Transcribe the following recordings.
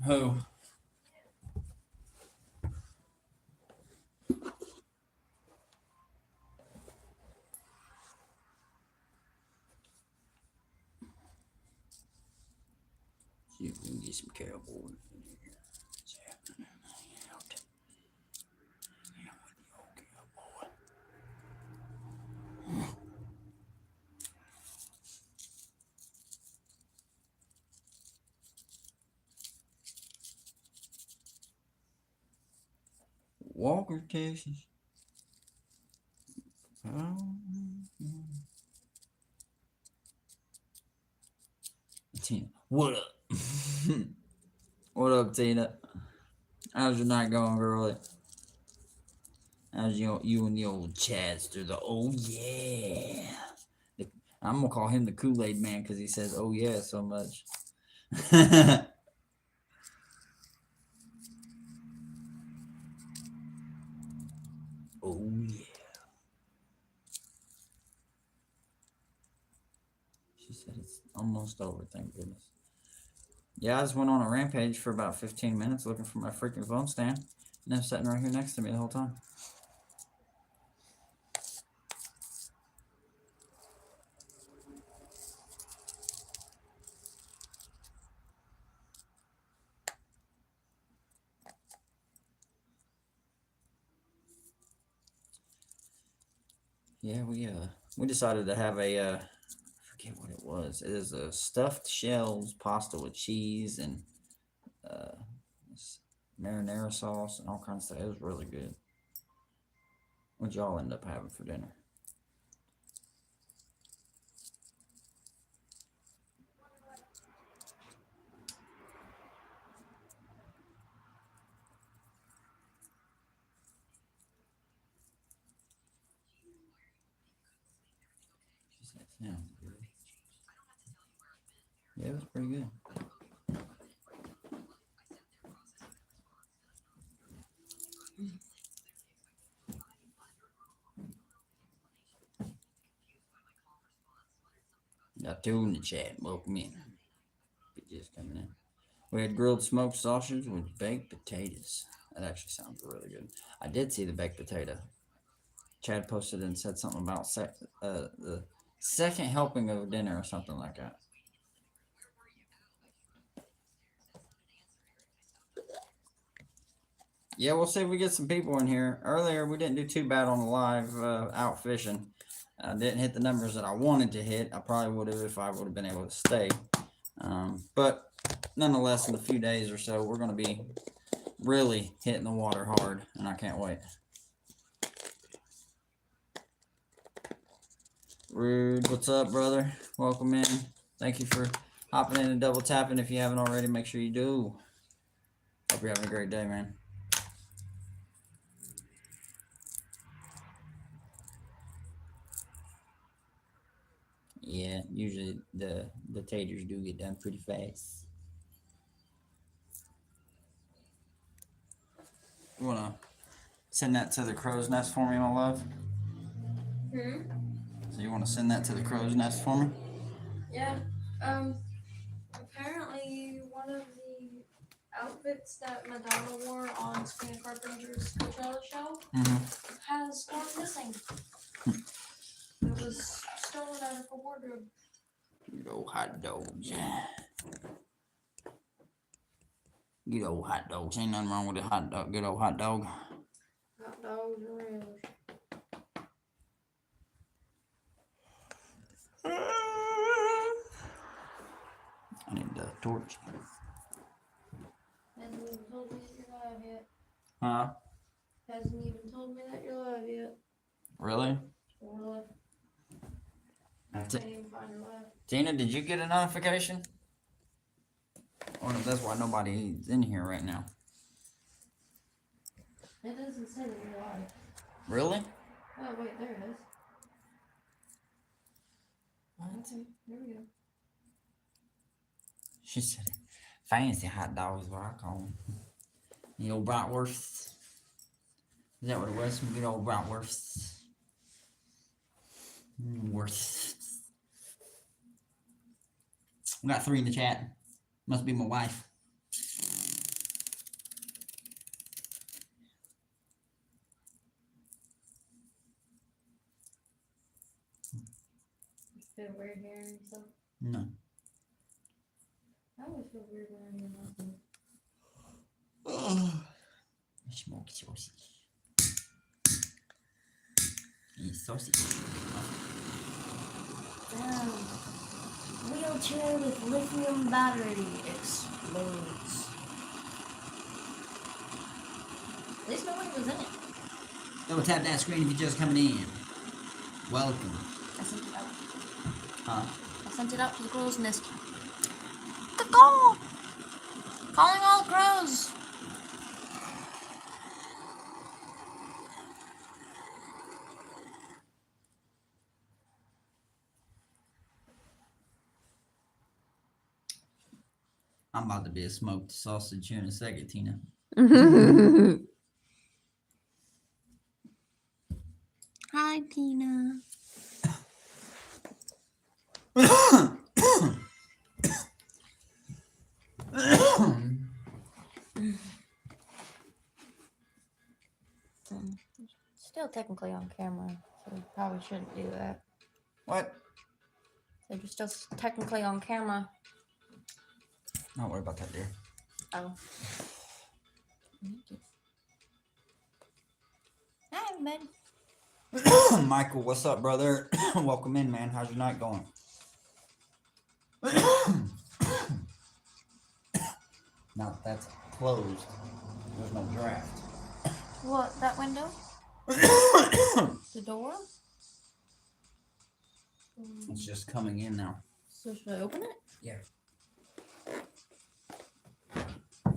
Who? See if we can get some cowboys in here. What's happening out? Yeah, with the old cowboy. Walker, Texas. Oh. Tina, what up? What up, Tina? How's your night going, girlie? How's you and the old Chadster? The oh yeah. I'm gonna call him the Kool-Aid man because he says oh yeah so much. Oh yeah. She said it's almost over, thank goodness. Yeah, I just went on a rampage for about 15 minutes looking for my freaking phone stand. And they're sitting right here next to me the whole time. Yeah, we decided to have a I forget what it was. It is a stuffed shells pasta with cheese and uh, marinara sauce and all kinds of stuff. It was really good. What'd y'all end up having for dinner? She said, sounds good. Yeah, it was pretty good. Got two in the chat. Welcome in. Just coming in. We had grilled smoked sausage with baked potatoes. That actually sounds really good. I did see the baked potato. Chad posted and said something about the second helping of dinner or something like that. Yeah, we'll see if we get some people in here. Earlier, we didn't do too bad on the live out fishing. I didn't hit the numbers that I wanted to hit. I probably would have if I would have been able to stay. But nonetheless, in a few days or so, we're going to be really hitting the water hard, and I can't wait. Rude, what's up, brother? Welcome in. Thank you for hopping in and double tapping. If you haven't already, make sure you do. Hope you're having a great day, man. Yeah, usually the taters do get done pretty fast. You wanna send that to the crow's nest for me, my love? So you wanna send that to the crow's nest for me? Yeah. Apparently one of the outfits that Madonna wore on Sabrina Carpenter's Coachella show has gone missing. It was stolen out of her wardrobe. Good old hot dogs. Good old hot dogs. Ain't nothing wrong with a hot dog. Good old hot dog. Hot dogs and rails. I need the torch. Hasn't even told me that you're live yet. Huh? Hasn't even told me that you're live yet. Really? Or live. I can't even find her live. Tina, did you get a notification? Or that's why nobody's in here right now. It doesn't say that you're live. Really? Oh, wait, there it is. What? Okay, there we go. She said fancy hot dogs is what I call them. The old bratwursts. Is that what it was? Some good old bratwursts. Worth. We got 3 in the chat. Must be my wife. Feel weird hearing yourself? No. I always feel weird when I'm in Smoky sausage. It's sausage. Damn. Wheelchair with lithium battery explodes. At least nobody was in it. Double tap that screen if you're just coming in. Welcome. I sent it out. Huh? I sent it out to the crow's nest. Caw! Calling all the crows. I'm about to be a smoked sausage here in a second, Tina. Hi, Tina. Still technically on camera, so we probably shouldn't do that. What? So you're still technically on camera. Don't worry about that, dear. Oh. Hi, everybody. Michael, what's up, brother? Welcome in, man. How's your night going? Now that's closed. There's no draft. What, that window? The door? It's just coming in now. So should I open it? Yeah.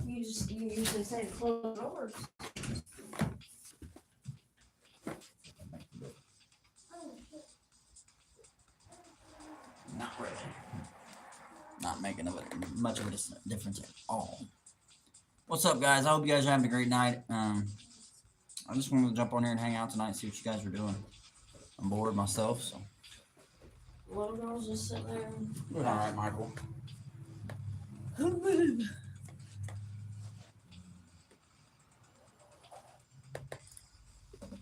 You usually say to close the doors. Not really. Not making much of a difference at all. What's up, guys? I hope you guys are having a great night. I just wanted to jump on here and hang out tonight and see what you guys are doing. I'm bored myself, so. Little girl's just sitting there. Doing all right, Michael.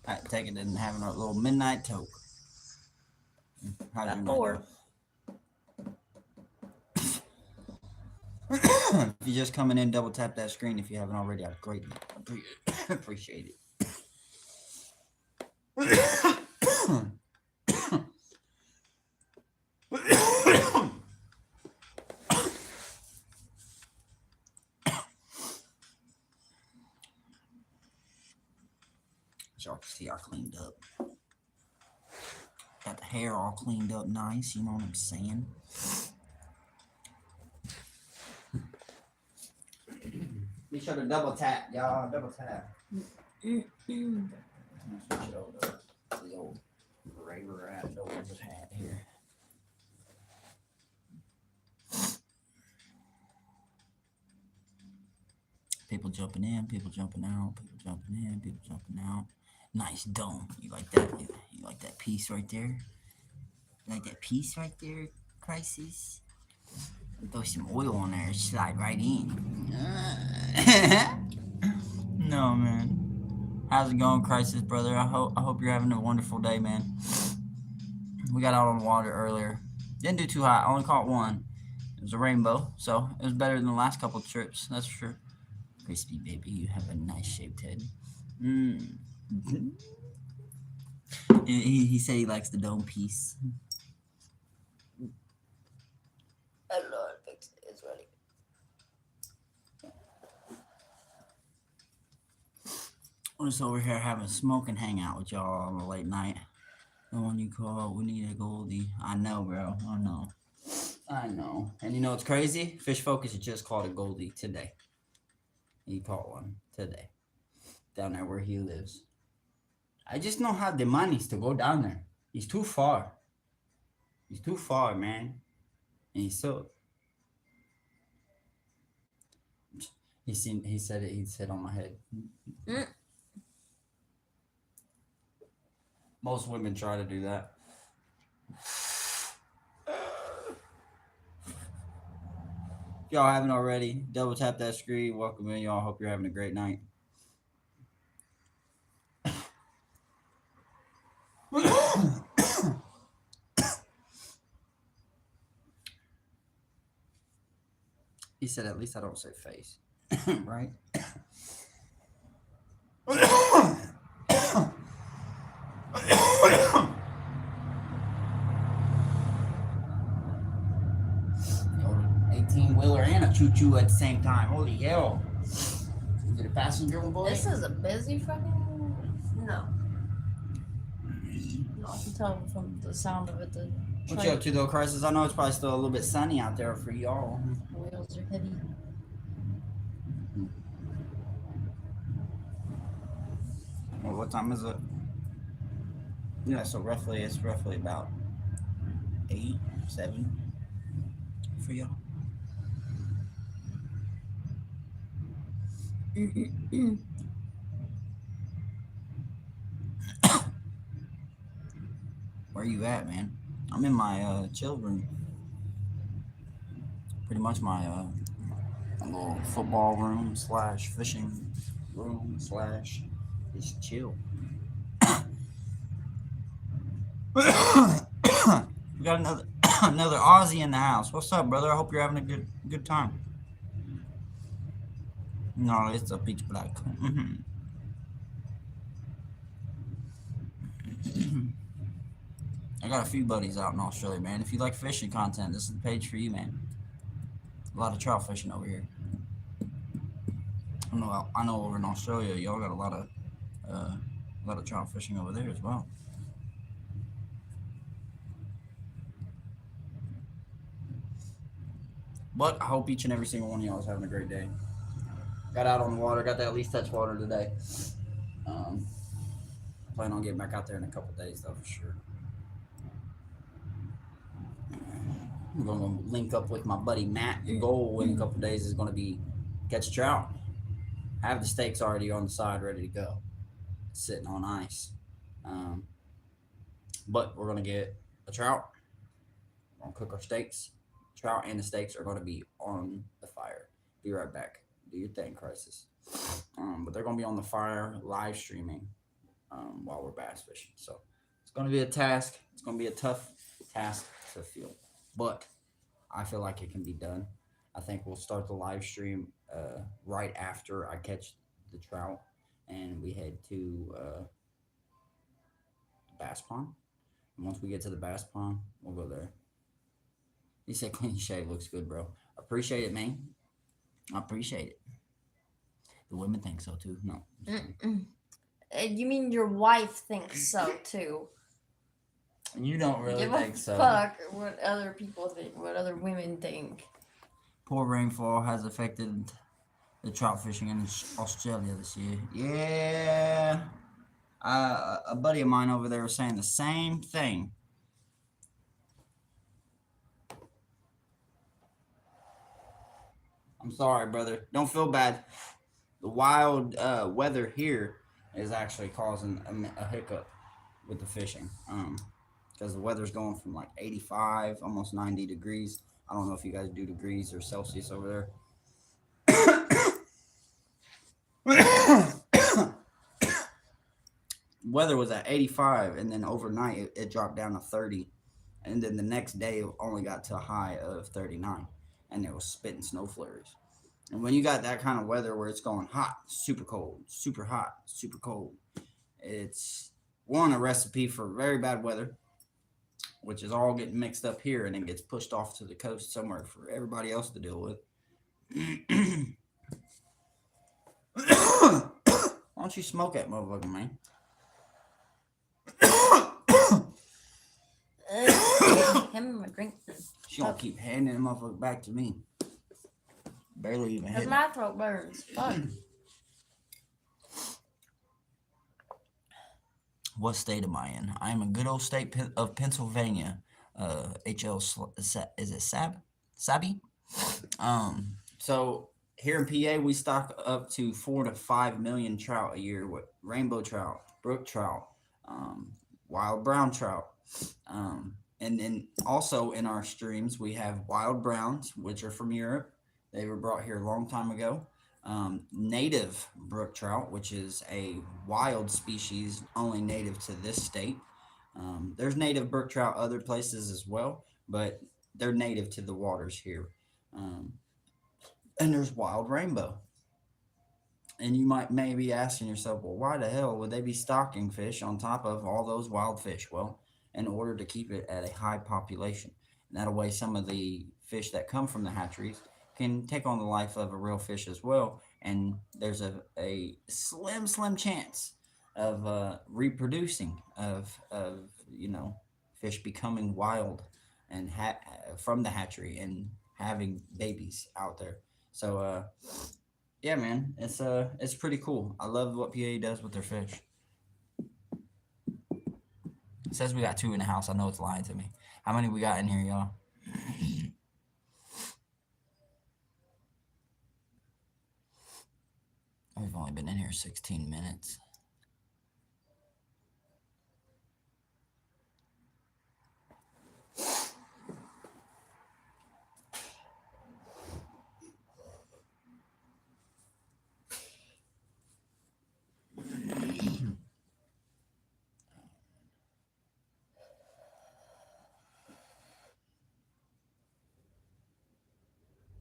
I take it and having a little midnight toke. How's your night Four. go? If you're just coming in, double tap that screen if you haven't already. I'd greatly appreciate it. Y'all can see I cleaned up. Got the hair all cleaned up nice, you know what I'm saying? Be sure to double tap, y'all. Double tap. Switch it over to the old RayRay Outdoors hat here. People jumping in, people jumping out, people jumping in, people jumping out. Nice dome. You like that? You like that piece right there? You like that piece right there, Crisis? Throw some oil on there, slide right in. No, man. How's it going, Crisis, brother? I hope you're having a wonderful day, man. We got out on the water earlier. Didn't do too hot. I only caught one. It was a rainbow, so it was better than the last couple of trips. That's for sure. Crispy baby, you have a nice shaped head. He said he likes the dome piece. I don't know how to fix it. It's ready. I'm just over here having a smoke and hang out with y'all on a late night. The one you call, we need a Goldie. I know, bro. I know. And you know what's crazy? Fish Focus just caught a Goldie today. He caught one today. Down there where he lives. I just don't have the money to go down there. He's too far. He's too far, man. And he's so. He said it. He'd sit on my head. Most women try to do that. If y'all haven't already, double tap that screen. Welcome in, y'all. Hope you're having a great night. He said, at least I don't say face. Right? The old 18-wheeler and a choo-choo at the same time. Holy hell. Is it a passenger on board? This is a busy fucking. No. No, I can tell from the sound of it. The What you up to though, Crisis? I know it's probably still a little bit sunny out there for y'all. wheels are heavy. Well, what time is it? Yeah, so it's roughly about 8, 7 for y'all. Where you at, man? I'm in my children. Pretty much my little football room slash fishing room slash just chill. We got another another Aussie in the house. What's up, brother? I hope you're having a good time. No, it's a pitch black. I got a few buddies out in Australia, man. If you like fishing content, this is the page for you, man. A lot of trout fishing over here. I know over in Australia, y'all got a lot of trout fishing over there as well. But I hope each and every single one of y'all is having a great day. Got out on the water, got to at least touch water today. Plan on getting back out there in a couple days though, for sure. I'm gonna link up with my buddy Matt. The goal in a couple days is gonna be catch a trout. I have the steaks already on the side ready to go, sitting on ice. But we're gonna get a trout. We're gonna cook our steaks. Trout and the steaks are gonna be on the fire. Be right back. Do your thing, Crisis. But they're gonna be on the fire, live streaming, while we're bass fishing. So it's gonna be a task. It's gonna be a tough task to feel, but I feel like it can be done. I think we'll start the live stream right after I catch the trout, and we head to the bass pond. And once we get to the bass pond, we'll go there. You said clean shave looks good, bro. Appreciate it, man. I appreciate it. The women think so too. No. You mean your wife thinks so too? You don't really Give think a so. fuck what other people think, what other women think. Poor rainfall has affected the trout fishing in Australia this year. Yeah. A buddy of mine over there was saying the same thing. I'm sorry, brother. Don't feel bad. The wild weather here is actually causing a hiccup with the fishing. Because the weather's going from like 85, almost 90 degrees. I don't know if you guys do degrees or Celsius over there. Weather was at 85, and then overnight it dropped down to 30. And then the next day it only got to a high of 39. And it was spitting snow flurries. And when you got that kind of weather where it's going hot, super cold, super hot, super cold, it's a recipe for very bad weather, which is all getting mixed up here, and it gets pushed off to the coast somewhere for everybody else to deal with. Why don't you smoke that motherfucker, man? Him a drink. She gonna keep handing the motherfucker back to me. Barely even hit. Cause my throat burns. Fuck. What state am I in? I am in good old state of Pennsylvania. HL is it Sabi? So here in PA we stock up to 4 to 5 million trout a year with rainbow trout, brook trout, wild brown trout. And then also in our streams we have wild browns, which are from Europe. They were brought here a long time ago. Native brook trout, which is a wild species only native to this state. There's native brook trout other places as well, but they're native to the waters here. and there's wild rainbow. And you might maybe asking yourself, well, why the hell would they be stocking fish on top of all those wild fish? Well, in order to keep it at a high population. And that way, some of the fish that come from the hatcheries can take on the life of a real fish as well. And there's a slim chance of reproducing of fish becoming wild and from the hatchery and having babies out there. So yeah, man, it's pretty cool. I love what PA does with their fish. It says we got two in the house. I know it's lying to me. How many we got in here, y'all? We've only been in here 16 minutes.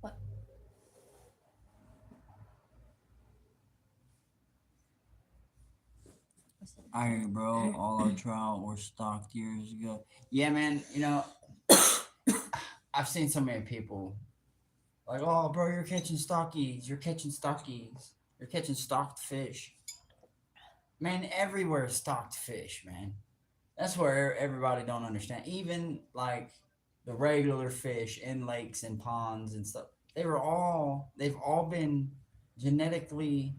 What? I hear you, bro. All our trout were stocked years ago. Yeah, man. I've seen so many people like, oh, bro, you're catching stockies. You're catching stockies. You're catching stocked fish. Man, everywhere is stocked fish, man. That's where everybody don't understand. Even like the regular fish in lakes and ponds and stuff. They've all been genetically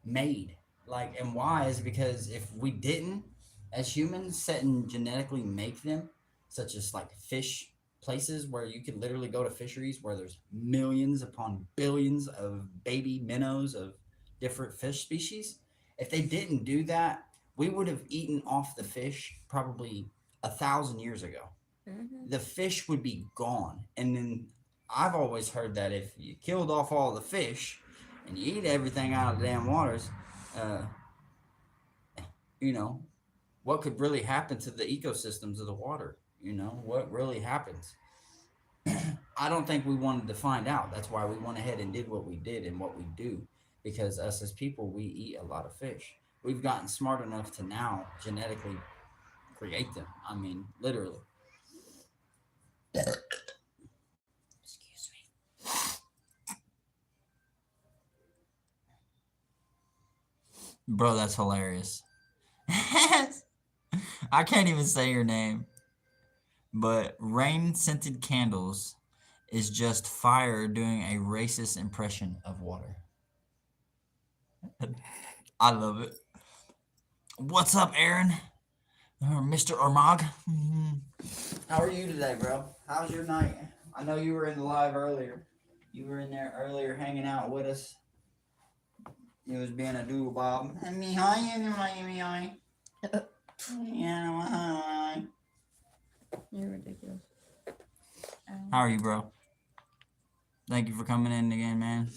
made. Like, and why is because if we didn't, as humans, sit and genetically make them, such as like fish places where you could literally go to fisheries where there's millions upon billions of baby minnows of different fish species. If they didn't do that, we would have eaten off the fish probably 1,000 years ago. Mm-hmm. The fish would be gone. And then I've always heard that if you killed off all the fish and you eat everything out of the damn waters, uh, you know, what could really happen to the ecosystems of the water? What really happens? I don't think we wanted to find out. That's why we went ahead and did what we did and what we do. Because us as people, we eat a lot of fish. We've gotten smart enough to now genetically create them. I mean, literally. Excuse me. Bro, that's hilarious. I can't even say your name. But rain scented candles is just fire doing a racist impression of water. I love it. What's up, Aaron? Mr. Armag? How are you today, bro? How's your night? I know you were in the live earlier. You were in there earlier hanging out with us. You was being a doodle bob. Yeah. You're ridiculous. How are you, bro? Thank you for coming in again, man.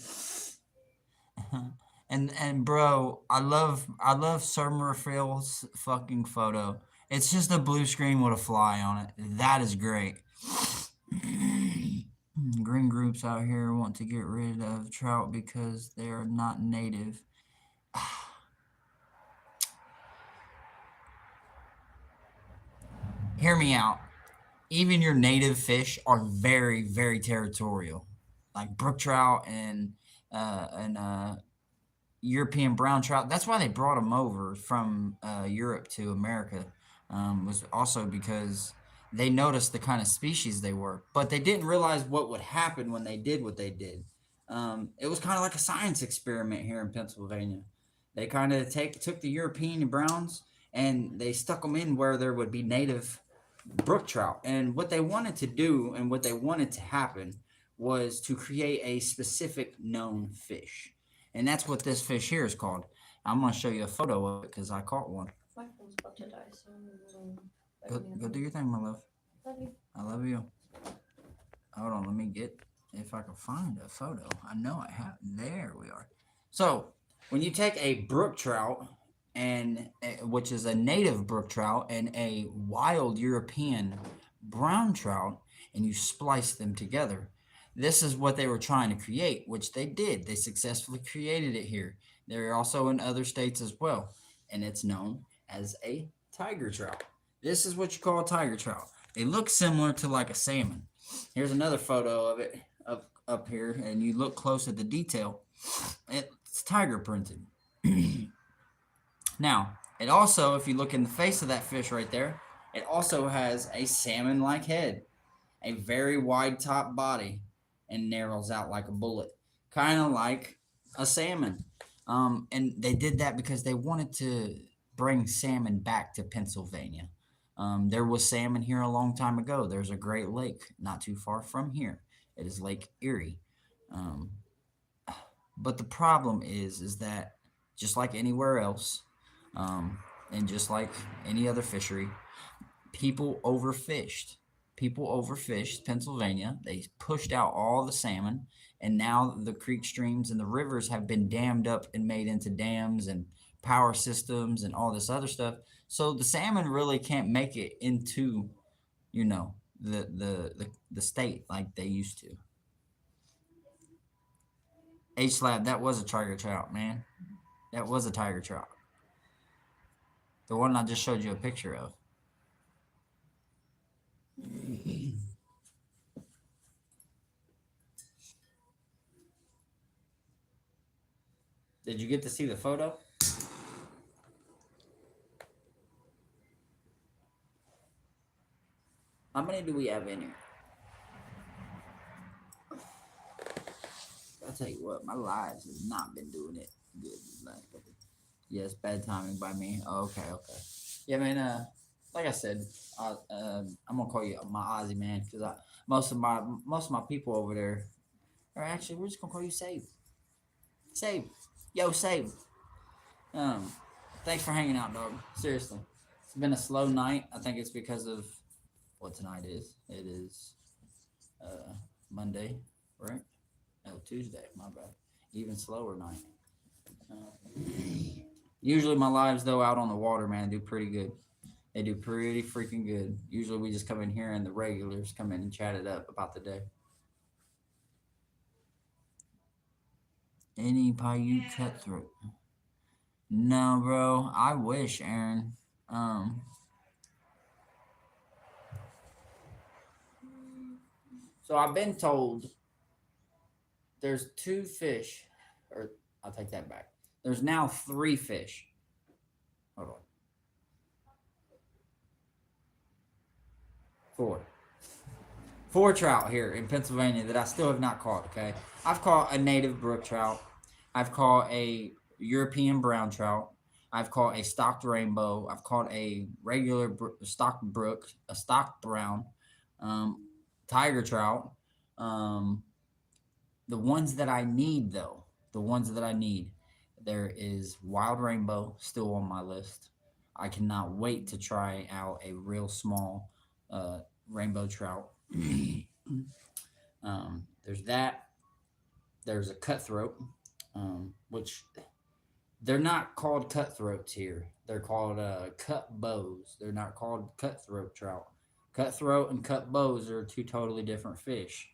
And bro, I love Summerfield's fucking photo. It's just a blue screen with a fly on it. That is great. Green groups out here want to get rid of trout because they are not native. Hear me out. Even your native fish are very territorial, like brook trout and European brown trout. That's why they brought them over from Europe to America. Was also because they noticed the kind of species they were, but they didn't realize what would happen when they did what they did. It was kind of like a science experiment here in Pennsylvania. They kind of took the European browns and they stuck them in where there would be native brook trout. And what they wanted to do and what they wanted to happen was to create a specific known fish. And that's what this fish here is called. I'm going to show you a photo of it because I caught one. My phone's about to die, so Go do your thing, my love. Love you. I love you. Hold on, let me get, if I can find a photo. I know I have. There we are. So, when you take a brook trout, which is a native brook trout, and a wild European brown trout, and you splice them together, This is what they were trying to create, which they did. They successfully created it here. They're also in other states as well, and it's known as a tiger trout. This is what you call a tiger trout. They look similar to like a salmon. Here's another photo of it up here, and you look close at the detail. It's tiger printed. Now, it also, if you look in the face of that fish right there, it also has a salmon-like head, a very wide top body, and narrows out like a bullet, kind of like a salmon. And they did that because they wanted to bring salmon back to Pennsylvania. There was salmon here a long time ago. There's a great lake not too far from here. It is Lake Erie. Um, but the problem is that just like anywhere else, um, and just like any other fishery, people overfished. People overfished Pennsylvania. They pushed out all the salmon, and now the creek streams and the rivers have been dammed up and made into dams and power systems and all this other stuff. So the salmon really can't make it into, you know, the state like they used to. H Slab, that was a tiger trout, man. That was a tiger trout. The one I just showed you a picture of. Did you get to see the photo? How many do we have in here? I'll tell you what, my lives has not been doing it good these last couple. Yes, bad timing by me. Oh, okay, okay. Yeah, man. Like I said, I'm gonna call you my Aussie man because most of my people over there are actually we're just gonna call you Save. Save, yo, Save. Um, thanks for hanging out, dog. Seriously, it's been a slow night. I think it's because of what tonight is. It is Monday, right? No, Tuesday. My bad. Even slower night. Usually my lives though out on the water, man, do pretty good. They do pretty freaking good. Usually we just come in here and the regulars come in and chat it up about the day. Any Paiute cutthroat? No, bro. I wish, Aaron. So I've been told there's two fish, or I'll take that back. There's now three fish. Hold on. Four trout here in Pennsylvania that I still have not caught, okay? I've caught a native brook trout. I've caught a European brown trout. I've caught a stocked rainbow. I've caught a regular stocked brook, a stocked brown, um, tiger trout. Um, the ones that I need, though, the ones that I need, there is wild rainbow still on my list. I cannot wait to try out a real small rainbow trout. There's that. There's a cutthroat, which they're not called cutthroats here. They're called cut bows. They're not called cutthroat trout. Cutthroat and cut bows are two totally different fish.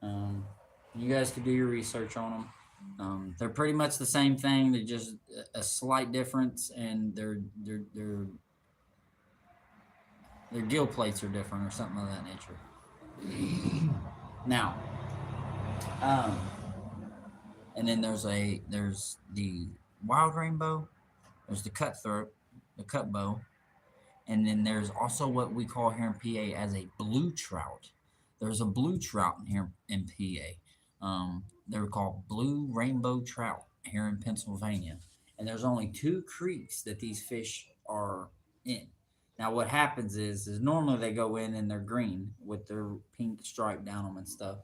Um, you guys could do your research on them. They're pretty much the same thing. They're just a slight difference, and their gill plates are different or something of that nature. Now, um, and then there's the wild rainbow, there's the cutthroat, the cut bow, and then there's also what we call here in PA as a blue trout. There's a blue trout here in PA. They're called blue rainbow trout here in Pennsylvania, and there's only two creeks that these fish are in. Now, what happens is normally they go in and they're green with their pink stripe down them and stuff.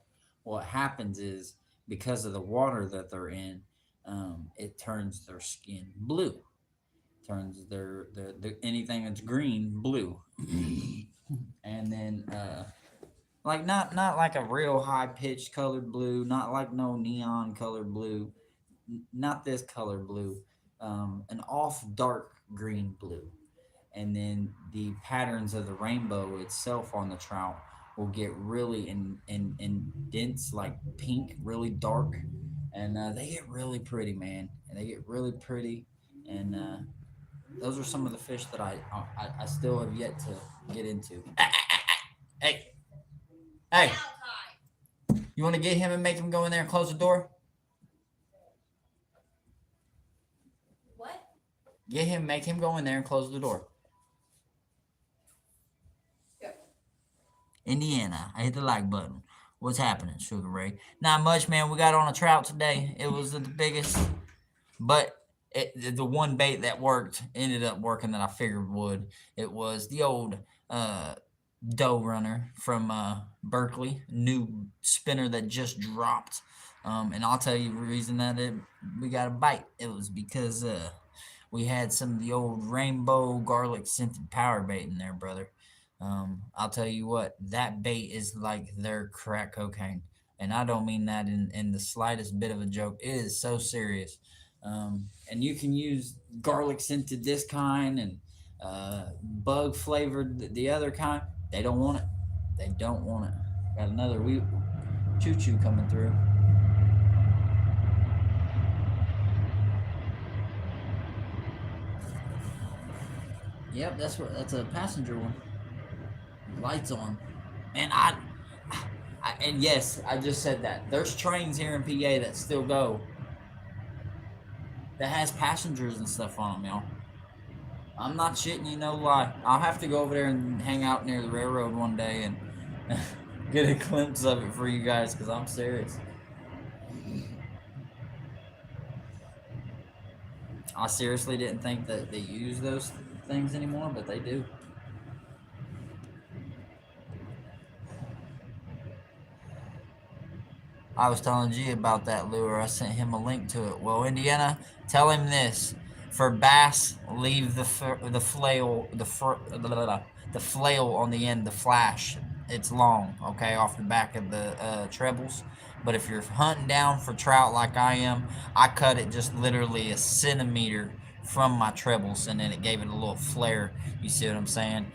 What happens is because of the water that they're in, it turns their skin blue, turns their anything that's green blue, and then like not like a real high pitched colored blue, not like no neon colored blue, not this color blue, an off dark green blue, and then the patterns of the rainbow itself on the trout will get really in dense, like pink, really dark, and they get really pretty, man. And they get really pretty, and those are some of the fish that I still have yet to get into. Hey, hey, you want to get him and make him go in there and close the door? What? Get him, make him go in there and close the door. Indiana, I hit the like button. What's happening, Sugar Ray? Not much, man. We got on a trout today. It was the biggest, but the one bait that worked ended up working that I figured would. It was the old uh, doe runner from Berkeley, new spinner that just dropped. And I'll tell you the reason that we got a bite. It was because we had some of the old rainbow garlic scented power bait in there, brother. I'll tell you what, that bait is like their crack cocaine. And I don't mean that in the slightest bit of a joke. It is so serious. And you can use garlic scented this kind and bug flavored the other kind. They don't want it. They don't want it. Got another choo choo coming through. Yep, that's a passenger one. Lights on. And and yes, I just said that. There's trains here in PA that still go that has passengers and stuff on them, y'all. I'm not shitting you, no lie. I'll have to go over there and hang out near the railroad one day and get a glimpse of it for you guys, because I'm serious. I seriously didn't think that they use those things anymore, but they do. I was telling G about that lure. I sent him a link to it. Well, Indiana, tell him this: for bass, leave the flail the flail on the end, the flash. It's long, okay, off the back of the trebles. But if you're hunting down for trout like I am, I cut it just literally a centimeter from my trebles, and then it gave it a little flare. You see what I'm saying?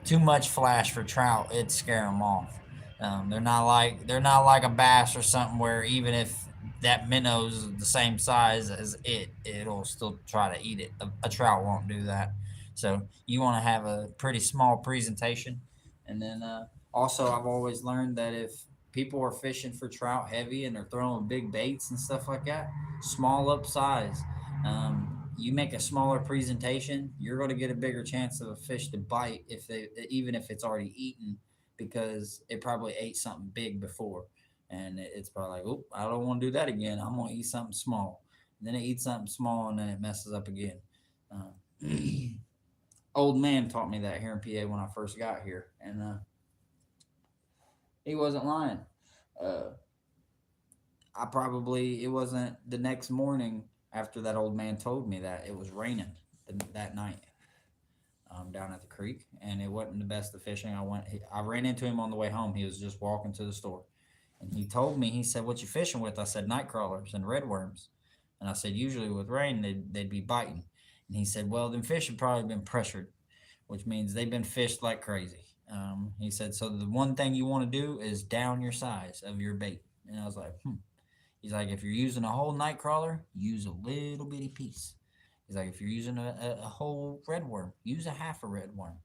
Too much flash for trout, it'd scare them off. They're not like a bass or something where even if that minnow's the same size as it'll still try to eat it. A trout won't do that. So you want to have a pretty small presentation, and then also I've always learned that if people are fishing for trout heavy and they're throwing big baits and stuff like that, small up size. You make a smaller presentation, you're going to get a bigger chance of a fish to bite if they even if it's already eaten, because it probably ate something big before, and it's probably like, oh, I don't want to do that again. I'm gonna eat something small. And then it eats something small, and then it messes up again. Old man taught me that here in PA when I first got here, and he wasn't lying. Uh, it wasn't the next morning after that old man told me that it was raining that night down at the creek, and it wasn't the best of fishing. I ran into him on the way home. He was just walking to the store, and he told me, he said, "What you fishing with?" I said, "Night crawlers and redworms," and I said, "Usually with rain they'd be biting," and he said, "Well, them fish have probably been pressured, which means they've been fished like crazy." He said, "So the one thing you want to do is down your size of your bait," and I was like, "Hmm." He's like, "If you're using a whole night crawler, use a little bitty piece." He's like, "If you're using a whole red worm, use a half a red worm."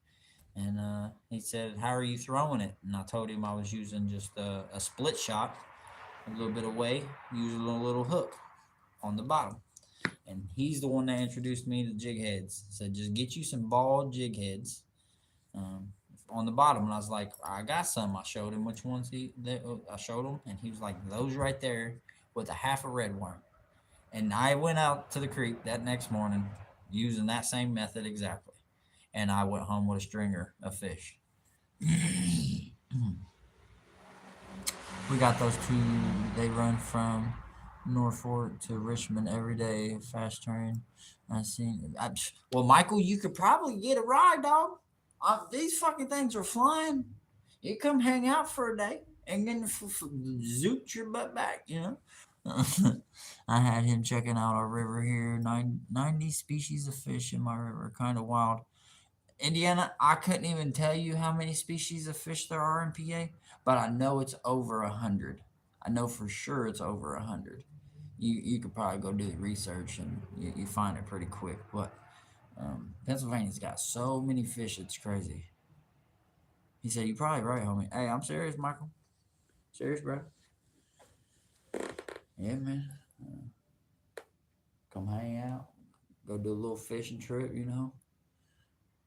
And he said, "How are you throwing it?" And I told him I was using just a split shot, a little bit of weight, using a little hook on the bottom. And he's the one that introduced me to jig heads. He said, "Just get you some ball jig heads um, on the bottom." And I was like, "I got some." I showed him which ones I showed him, and he was like, "Those right there with a half a red worm." And I went out to the creek that next morning using that same method exactly. And I went home with a stringer of fish. We got those two. They run from Norfolk to Richmond every day. Fast train. I seen. Well, Michael, you could probably get a ride, dog. These fucking things are flying. You come hang out for a day and then zoot your butt back. I had him checking out our river here. 90 species of fish in my river. Kind of wild. Indiana, I couldn't even tell you how many species of fish there are in PA, but I know it's over 100. I know for sure it's over 100. You could probably go do the research and you find it pretty quick. But Pennsylvania's got so many fish, it's crazy. He said, "You're probably right, homie." Hey, I'm serious, Michael. Serious, bro. Yeah, man. Come hang out. Go do a little fishing trip, you know.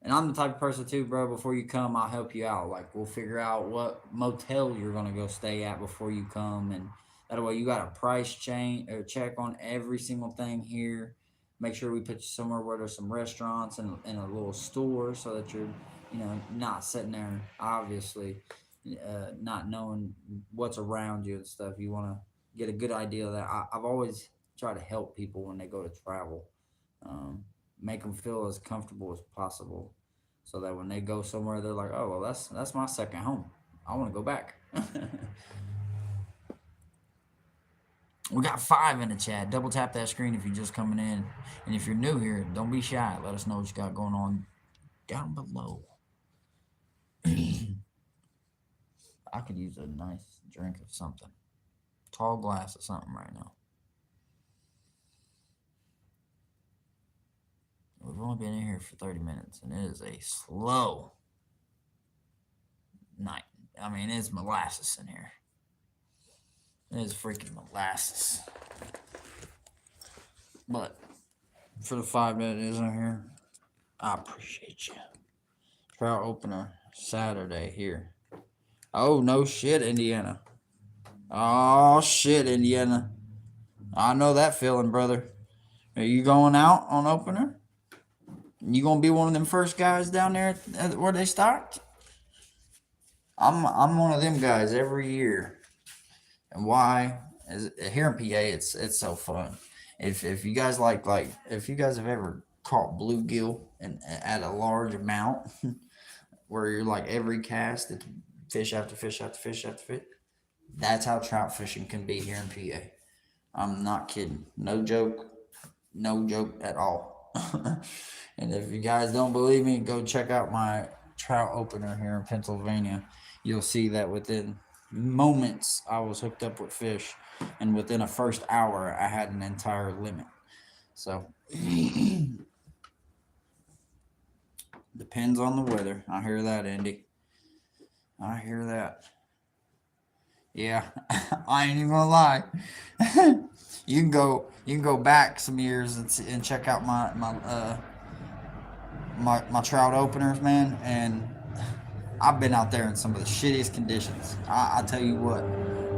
And I'm the type of person too, bro. Before you come, I'll help you out. Like we'll figure out what motel you're gonna go stay at before you come, and that way you got a price chain or check on every single thing here. Make sure we put you somewhere where there's some restaurants and a little store, so that you're, not sitting there obviously, not knowing what's around you and stuff. You want to get a good idea of that. I've always tried to help people when they go to travel, um, make them feel as comfortable as possible, so that when they go somewhere, they're like, "Oh, well, that's my second home. I want to go back." We got 5 in the chat. Double tap that screen if you're just coming in, and if you're new here, don't be shy. Let us know what you got going on down below. I could use a nice drink of something, tall glass of something right now. We've only been in here for 30 minutes, and it is a slow night. I mean, it's molasses in here. It is freaking molasses. But for the 5 that is in here, I appreciate you. Trout opener Saturday here. Oh, no shit, Indiana. Oh, shit, Indiana. I know that feeling, brother. Are you going out on opener? You gonna be one of them first guys down there where they start? I'm one of them guys every year. And why? Is here in PA, it's so fun. If you guys if you guys have ever caught bluegill and at a large amount, where you're like every cast, it's fish after fish after fish after fish. That's how trout fishing can be here in PA. I'm not kidding. No joke. No joke at all. And if you guys don't believe me, go check out my trout opener here in Pennsylvania. You'll see that within moments I was hooked up with fish, and within a first hour I had an entire limit. So depends on the weather. I hear that, Andy. I hear that. Yeah, I ain't even gonna lie. You can go back some years and check out my trout openers, man. And I've been out there in some of the shittiest conditions. I tell you what,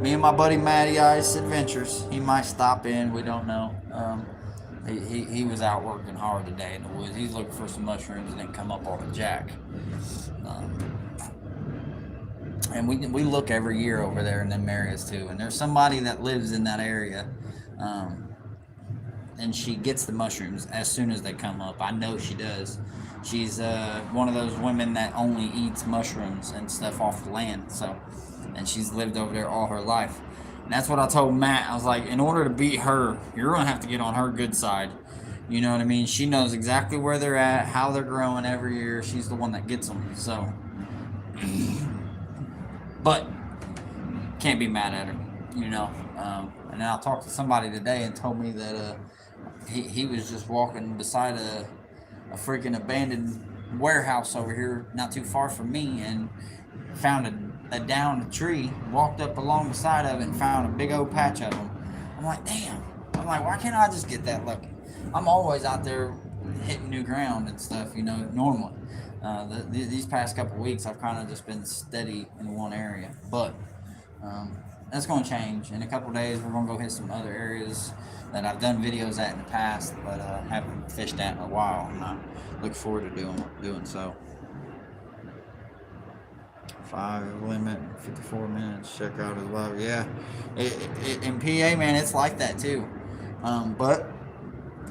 me and my buddy Matty Ice Adventures, he might stop in. We don't know. He was out working hard today in the woods. He's looking for some mushrooms and didn't come up on a jack. And we look every year over there in them areas too. And there's somebody that lives in that area, and she gets the mushrooms as soon as they come up. I know she does. She's one of those women that only eats mushrooms and stuff off the land. So, and she's lived over there all her life. And that's what I told Matt. I was like, in order to beat her, you're gonna have to get on her good side. You know what I mean? She knows exactly where they're at, how they're growing every year. She's the one that gets them. So, but can't be mad at her, you know. And then I talked to somebody today and told me that he was just walking beside a freaking abandoned warehouse over here, not too far from me, and found a downed tree. Walked up along the side of it and found a big old patch of them. I'm like, damn. I'm like, why can't I just get that lucky? I'm always out there hitting new ground and stuff, you know, normally. These past couple weeks, I've kind of just been steady in one area, but that's going to change. In a couple days, we're going to go hit some other areas that I've done videos at in the past, but haven't fished at in a while, and I look forward to doing so. 5 limit, 54 minutes. Check out his live. Yeah, in PA, man, it's like that too. But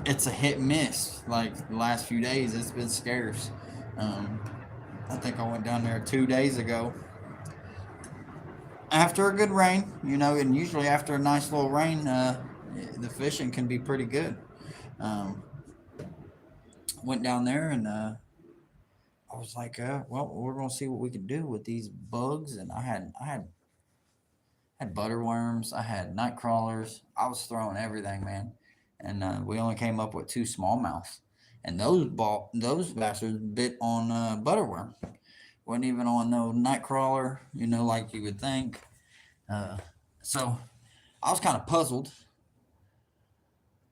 it's a hit and miss. Like the last few days, it's been scarce. I think I went down there 2 days ago after a good rain, you know, and usually after a nice little rain, the fishing can be pretty good. Went down there and I was like, well, we're gonna see what we can do with these bugs. And I had butterworms, I had night crawlers. I was throwing everything, man. And we only came up with two smallmouths, and those bastards bit on butterworm. Wasn't even on no night crawler, like you would think. Uh, so I was kind of puzzled,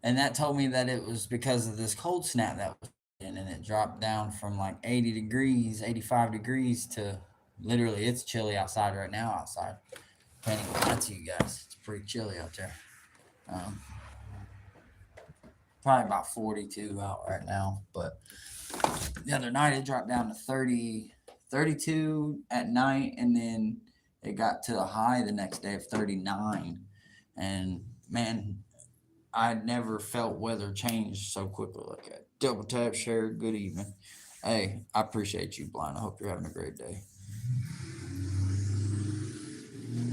and that told me that it was because of this cold snap that was in, and it dropped down from like 80 degrees, 85 degrees to literally it's chilly outside right now. Outside, can't even lie to you guys, it's pretty chilly out there. Um, Probably about 42 out right now, but the other night it dropped down to 30, 32 at night, and then it got to a high the next day of 39. And man, I never felt weather change so quickly like that. Double tap share. Good evening. Hey, I appreciate you, Blind. I hope you're having a great day.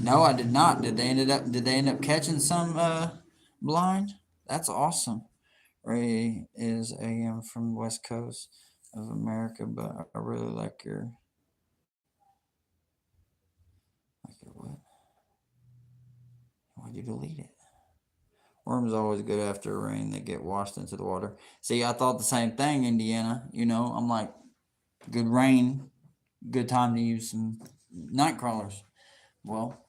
No, I did not. Did they end up catching some blind? That's awesome. Ray is AM from the West Coast of America, but I really like your what? Why'd you delete it? Worms always good after rain. They get washed into the water. See, I thought the same thing, Indiana. I'm like, good rain, good time to use some night crawlers. Well,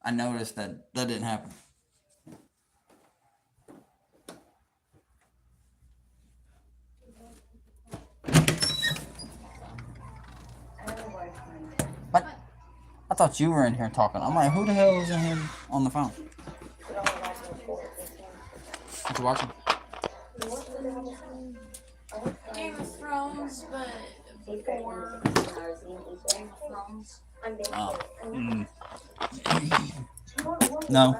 I noticed that didn't happen. What? I thought you were in here talking. I'm like, who the hell is in here on the phone? What you watching? Game of Thrones, but before Game of Thrones. Oh. No.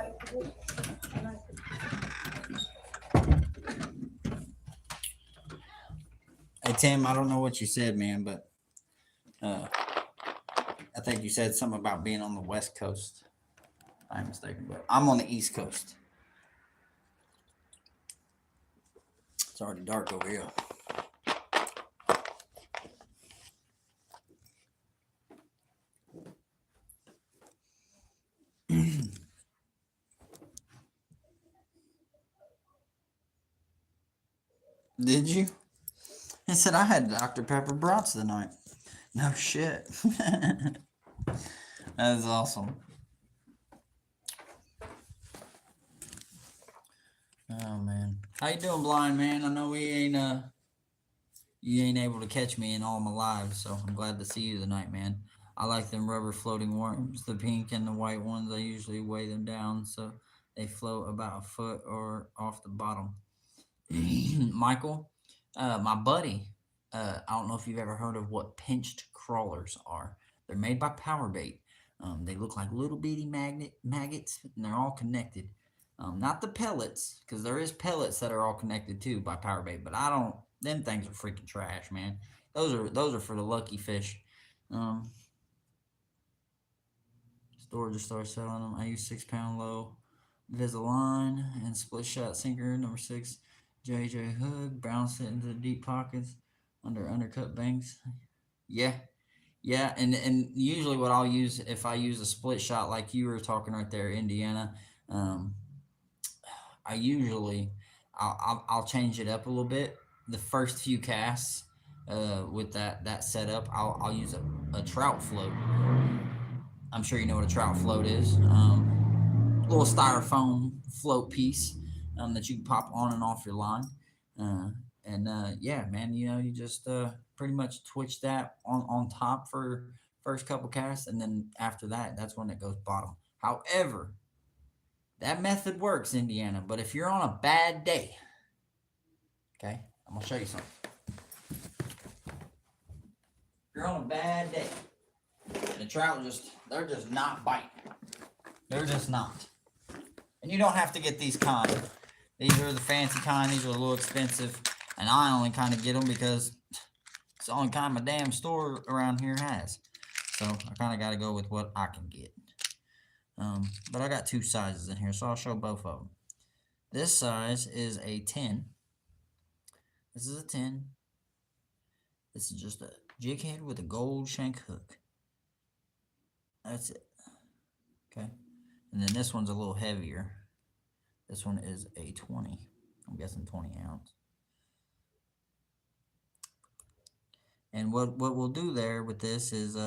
Hey Tim, I don't know what you said, man, but I think you said something about being on the West Coast. If I'm mistaken, but I'm on the East Coast. It's already dark over here. Did you? He said I had Dr. Pepper brats tonight. No shit. That's awesome. Oh man. How you doing, Blind Man? I know you ain't able to catch me in all my lives, so I'm glad to see you tonight, man. I like them rubber floating worms, the pink and the white ones. I usually weigh them down so they float about a foot or off the bottom. Michael, my buddy, I don't know if you've ever heard of what pinched crawlers are. They're made by Power Bait. They look like little bitty maggots, and they're all connected. Not the pellets, because there is pellets that are all connected too by Power Bait, but I don't. Them things are freaking trash, man. Those are for the lucky fish. Um, Store just started selling them. I use 6 pound low Visalign and split shot sinker number 6 JJ Hood. Bounce it into the deep pockets under undercut banks. Yeah, yeah, and usually what I'll use if I use a split shot like you were talking right there, Indiana. Um, I usually I'll change it up a little bit. The first few casts with that setup, I'll use a trout float. I'm sure you know what a trout float is. Little styrofoam float piece that you can pop on and off your line. Yeah, man, you just pretty much twitch that on top for first couple casts, and then after that, that's when it goes bottom. However, that method works, Indiana, but if you're on a bad day, okay, I'm gonna show you something. If you're on a bad day, and the trout they're just not biting. They're just not. And you don't have to get these kind. These are the fancy kind. These are a little expensive. And I only kind of get them because it's the only kind my damn store around here has. So I kind of got to go with what I can get. But I got two sizes in here, so I'll show both of them. This size is a 10. This is a 10. This is just a jig head with a gold shank hook. That's it. Okay. And then this one's a little heavier. This one is a 20. I'm guessing 20 ounce. And what we'll do there with this is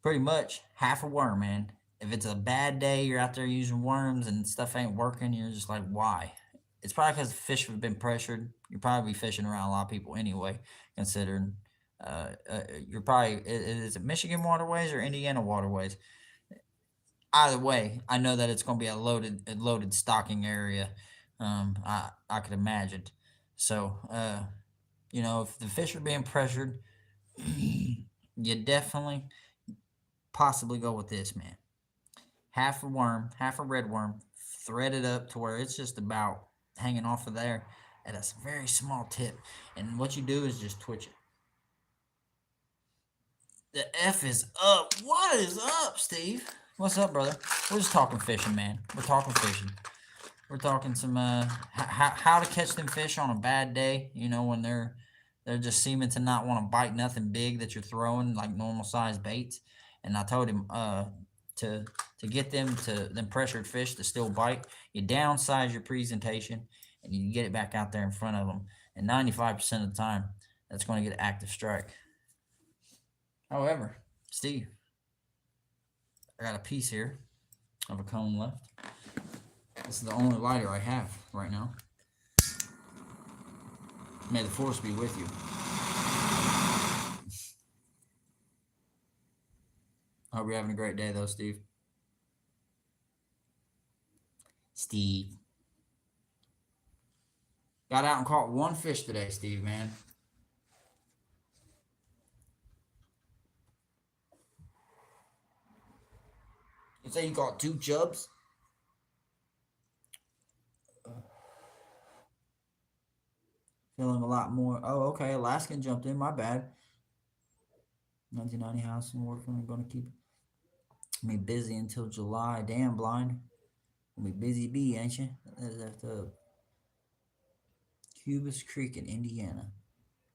pretty much half a worm, man. If it's a bad day, you're out there using worms and stuff ain't working, you're just like, why? It's probably because the fish have been pressured. You're probably fishing around a lot of people anyway, considering you're probably, is it Michigan waterways or Indiana waterways? Either way, I know that it's going to be a loaded stocking area. I could imagine. So, if the fish are being pressured, you definitely possibly go with this, man. Half a worm, half a red worm, thread it up to where it's just about hanging off of there at a very small tip. And what you do is just twitch it. The F is up. What is up, Steve? What's up, brother? We're just talking fishing, man. We're talking fishing. We're talking some how to catch them fish on a bad day. When they're just seeming to not want to bite nothing big that you're throwing like normal size baits. And I told him to get them pressured fish to still bite, you downsize your presentation and you get it back out there in front of them. And 95% of the time, that's going to get an active strike. However, Steve, I got a piece here of a cone left. This is the only lighter I have right now. May the force be with you. I hope you're having a great day, though, Steve. Steve. Got out and caught one fish today, Steve, man. You say you caught 2 chubs? Feeling a lot more. Oh, okay. Alaskan jumped in. My bad. 1990 house and working. I'm going to keep me busy until July. Damn, blind. Gonna be busy bee, ain't you? That's Cubas Creek in Indiana.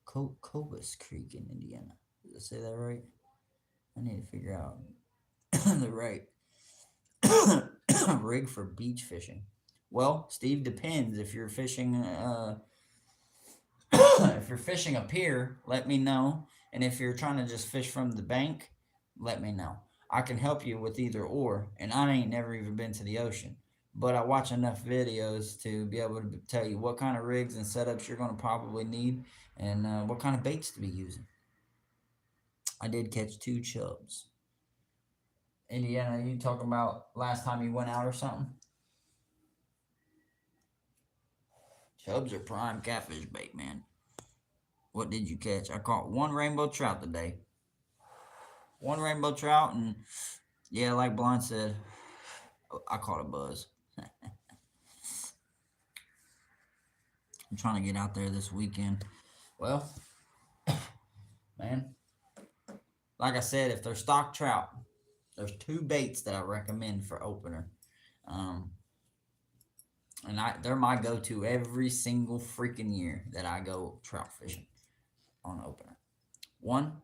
Cobus Creek in Indiana. Did I say that right? I need to figure out the right rig for beach fishing. Well, Steve, depends. If you're fishing if you're fishing a pier, let me know. And if you're trying to just fish from the bank, let me know. I can help you with either or. And I ain't never even been to the ocean. But I watch enough videos to be able to tell you what kind of rigs and setups you're going to probably need and what kind of baits to be using. I did catch 2 chubs. Indiana, you talking about last time you went out or something? Chubs are prime catfish bait, man. What did you catch? I caught 1 rainbow trout today. 1 rainbow trout, and yeah, like Blind said, I caught a buzz. I'm trying to get out there this weekend. Well, man, like I said, if they're stock trout, there's 2 baits that I recommend for opener. And they're my go-to every single freaking year that I go trout fishing on opener. 1,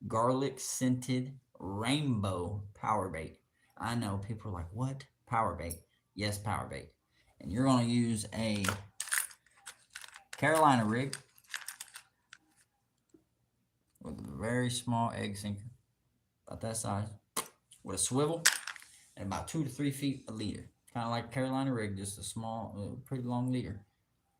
garlic scented rainbow power bait. I know people are like, what? Power bait. Yes, power bait. And you're going to use a Carolina rig with a very small egg sinker, about that size, with a swivel and about 2 to 3 feet a leader. Kind of like a Carolina rig, just a small, pretty long leader.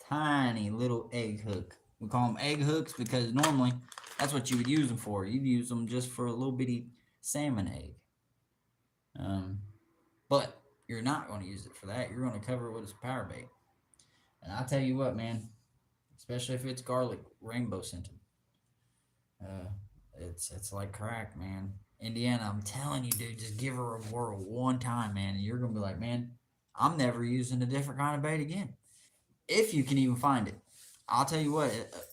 Tiny little egg hook. We call them egg hooks because normally that's what you would use them for. You'd use them just for a little bitty salmon egg. But you're not going to use it for that. You're going to cover it with a power bait. And I'll tell you what, man, especially if it's garlic rainbow scented, it's like crack, man. Indiana, I'm telling you, dude, just give her a whirl one time, man, and you're going to be like, man, I'm never using a different kind of bait again. If you can even find it. I'll tell you what,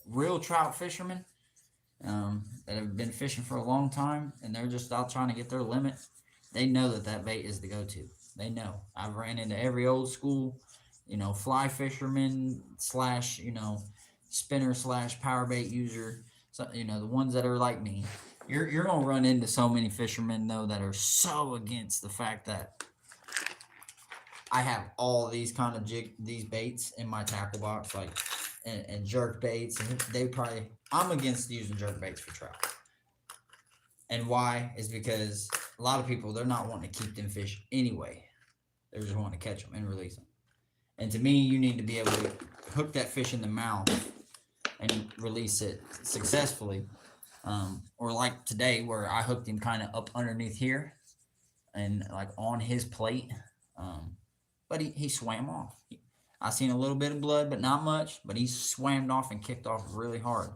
real trout fishermen that have been fishing for a long time and they're just out trying to get their limit, they know that bait is the go-to. They know. I've ran into every old school, fly fisherman / spinner / power bait user, so you know the ones that are like me, you're gonna run into so many fishermen though that are so against the fact that I have all these kind of these baits in my tackle box, like and jerk baits, and I'm against using jerk baits for trout. And why is because a lot of people, they're not wanting to keep them fish anyway. They're just wanting to catch them and release them. And to me, you need to be able to hook that fish in the mouth and release it successfully. Or like today, where I hooked him kind of up underneath here and like on his plate. But he swam off. I seen a little bit of blood, but not much. But he swam off and kicked off really hard.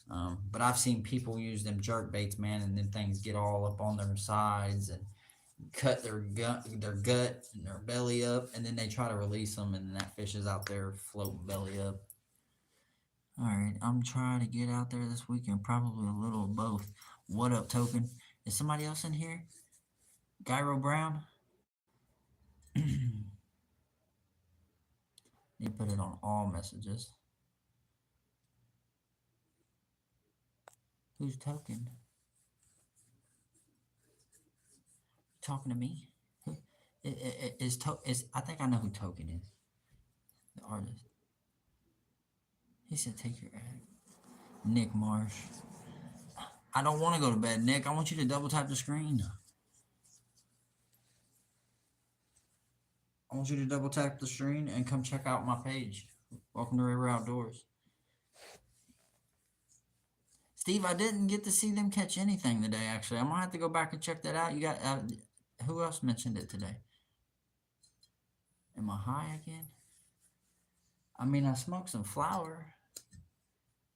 But I've seen people use them jerk baits, man, and then things get all up on their sides and cut their gut and their belly up, and then they try to release them, and that fish is out there floating belly up. All right, I'm trying to get out there this weekend, probably a little of both. What up, Token? Is somebody else in here? Gyro Brown? You put it on all messages. Who's Token? Talking to me? I think I know who Token is. The artist. He said, take your ad. Nick Marsh. I don't want to go to bed, Nick. I want you to double tap the screen. I want you to double tap the screen and come check out my page. Welcome to RayRay Outdoors. Steve, I didn't get to see them catch anything today, actually. I'm going to have to go back and check that out. You got, who else mentioned it today? Am I high again? I mean, I smoked some flower.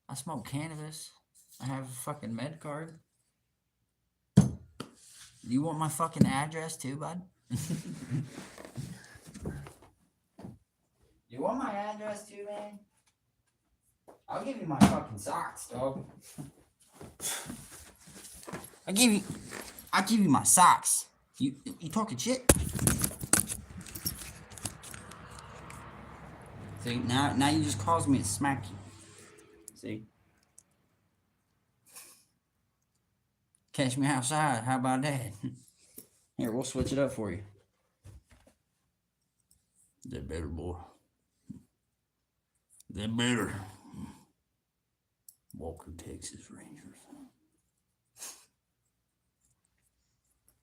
I smoked cannabis. I have a fucking med card. You want my fucking address too, bud? You want my address too, man? I'll give you my fucking socks, dog. I'll give you my socks. You talking shit? See, now you just caused me to smack you. See? Catch me outside. How about that? Here, we'll switch it up for you. That better, boy. That better. Walker, Texas Rangers.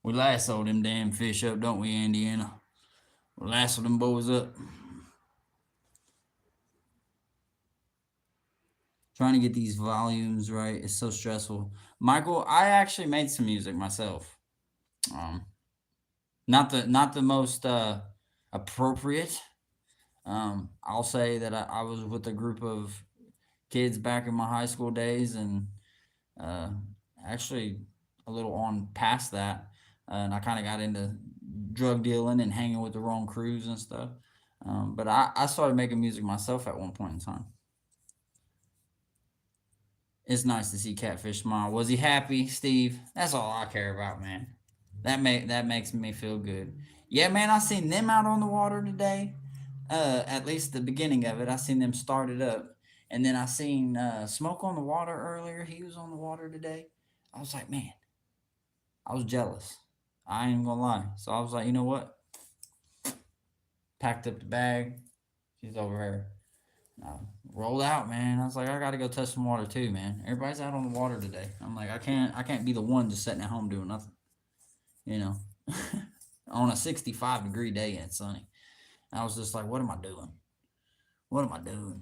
We lasso them damn fish up, don't we, Indiana? We lasso them boys up. Trying to get these volumes right is so stressful. Michael, I actually made some music myself. Not the most appropriate. I'll say that I was with a group of kids back in my high school days, and actually a little on past that, and I kind of got into drug dealing and hanging with the wrong crews and stuff. But I started making music myself at one point in time. It's nice to see Catfish smile. Was he happy, Steve? That's all I care about, man. That makes me feel good. Yeah, man, I seen them out on the water today. At least the beginning of it, I seen them start it up. And then I seen Smoke on the water earlier. He was on the water today. I was like, man, I was jealous. I ain't gonna lie. So I was like, you know what? Packed up the bag. She's over here. Rolled out, man. I was like, I gotta go touch some water too, man. Everybody's out on the water today. I'm like, I can't be the one just sitting at home doing nothing. You know, on a 65-degree day and it's sunny. I was just like, what am I doing? What am I doing?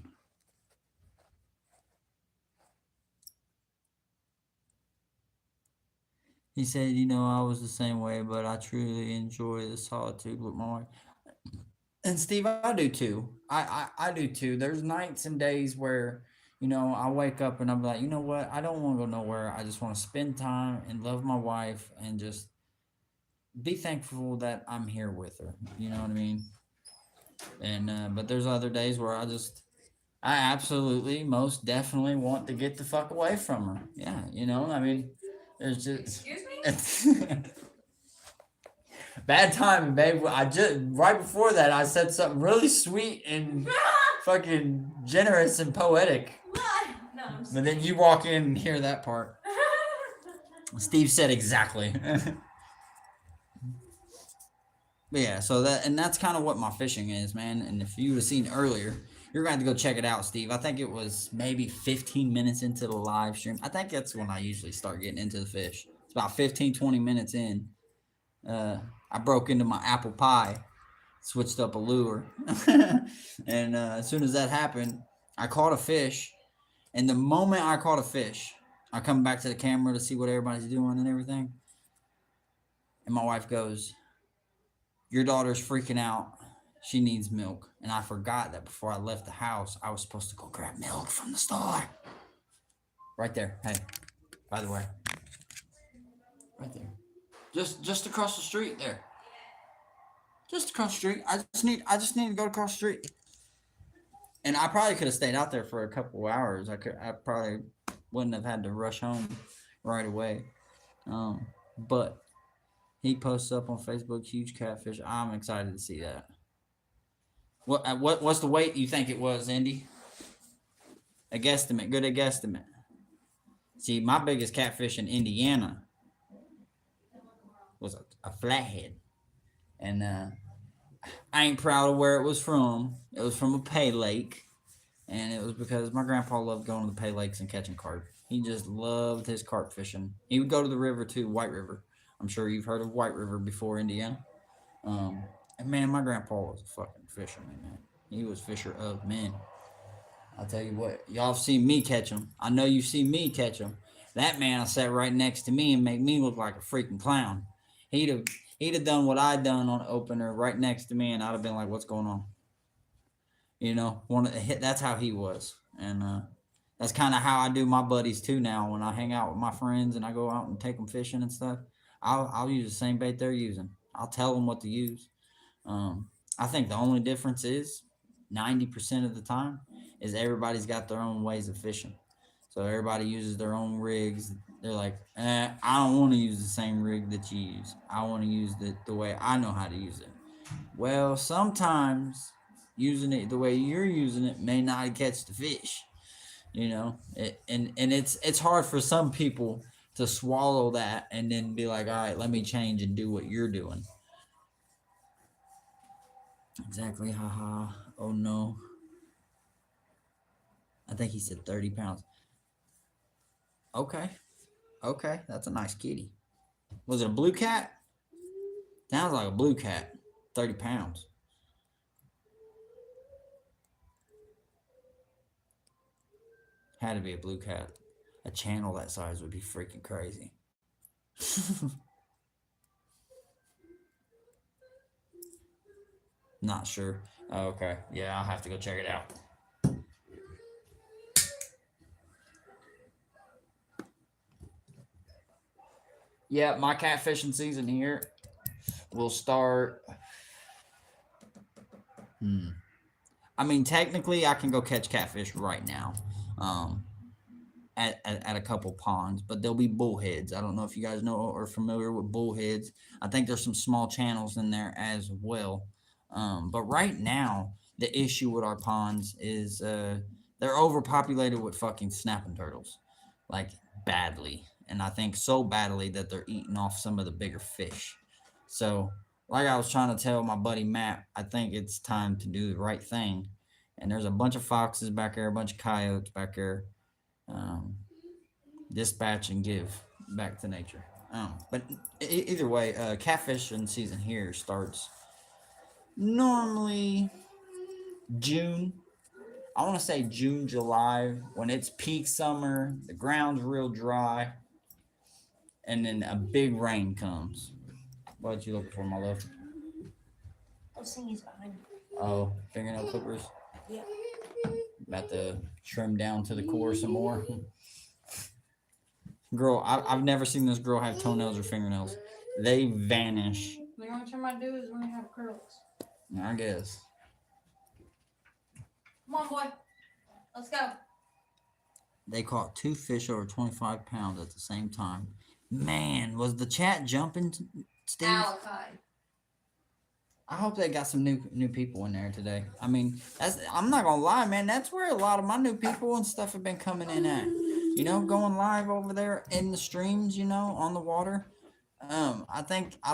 He said, you know, I was the same way, but I truly enjoy the solitude with my wife. And Steve, I do too. I do too. There's nights and days where, you know, I wake up and I'm like, you know what? I don't want to go nowhere. I just want to spend time and love my wife and just be thankful that I'm here with her. You know what I mean? And but there's other days where I absolutely, most definitely want to get the fuck away from her. Yeah, you know, I mean, there's just. Excuse me? Bad timing, babe. I just right before that I said something really sweet and fucking generous and poetic. No, I'm just But then you walk in and hear that part. Steve said exactly. But yeah, so that's kind of what my fishing is, man. And if you would have seen earlier, you're going to have to go check it out, Steve. I think it was maybe 15 minutes into the live stream. I think that's when I usually start getting into the fish. It's about 15, 20 minutes in. I broke into my apple pie, switched up a lure. And as soon as that happened, I caught a fish. And the moment I caught a fish, I come back to the camera to see what everybody's doing and everything. And my wife goes, "Your daughter's freaking out. She needs milk." And I forgot that before I left the house, I was supposed to go grab milk from the store. Right there. Hey, by the way. Right there. Just across the street there. Just across the street. I just need to go across the street. And I probably could have stayed out there for a couple hours. I probably wouldn't have had to rush home right away. But he posts up on Facebook, huge catfish. I'm excited to see that. What's the weight you think it was, Indy? A guesstimate. Good a guesstimate. See, my biggest catfish in Indiana was a flathead. And I ain't proud of where it was from. It was from a pay lake. And it was because my grandpa loved going to the pay lakes and catching carp. He just loved his carp fishing. He would go to the river too, White River. I'm sure you've heard of White River before, Indiana. And man, my grandpa was a fucking fisherman, man. He was fisher of men. I'll tell you what, y'all have seen me catch him. I know you've seen me catch him. That man sat right next to me and make me look like a freaking clown. He'd have done what I'd done on the opener right next to me, and I'd have been like, "What's going on?" You know, that's how he was. And that's kind of how I do my buddies too now. When I hang out with my friends and I go out and take them fishing and stuff, I'll use the same bait they're using. I'll tell them what to use. I think the only difference is 90% of the time is everybody's got their own ways of fishing. So everybody uses their own rigs. They're like, I don't want to use the same rig that you use. I want to use it the way I know how to use it. Well, sometimes using it the way you're using it may not catch the fish. You know, and it's hard for some people to swallow that and then be like, all right, let me change and do what you're doing. Exactly, haha. Oh no. I think he said 30 pounds. Okay. Okay, that's a nice kitty. Was it a blue cat? Sounds like a blue cat. 30 pounds. Had to be a blue cat. A channel that size would be freaking crazy. Not sure. Oh, okay. Yeah, I'll have to go check it out. Yeah, my catfishing season here will start. I mean, technically, I can go catch catfish right now, at a couple ponds, but there'll be bullheads. I don't know if you guys know or are familiar with bullheads. I think there's some small channels in there as well. But right now, the issue with our ponds is they're overpopulated with fucking snapping turtles, like badly. And I think so badly that they're eating off some of the bigger fish. So, like I was trying to tell my buddy Matt, I think it's time to do the right thing. And there's a bunch of foxes back there, a bunch of coyotes back there. Dispatch and give back to nature. But either way, catfishing season here starts normally June. I want to say June, July, when it's peak summer, the ground's real dry, and then a big rain comes. What you looking for, my love? Those thingies behind you. Oh, fingernail clippers? Yeah. About to trim down to the core some more. Girl, I've never seen this girl have toenails or fingernails. They vanish. The only time I do is when I have curls. I guess. Come on, boy. Let's go. They caught 2 fish over 25 pounds at the same time. Man, was the chat jumping, Steve? Alakai. I hope they got some new people in there today. I mean, I'm not gonna lie, man. That's where a lot of my new people and stuff have been coming in at. You know, going live over there in the streams. You know, on the water. I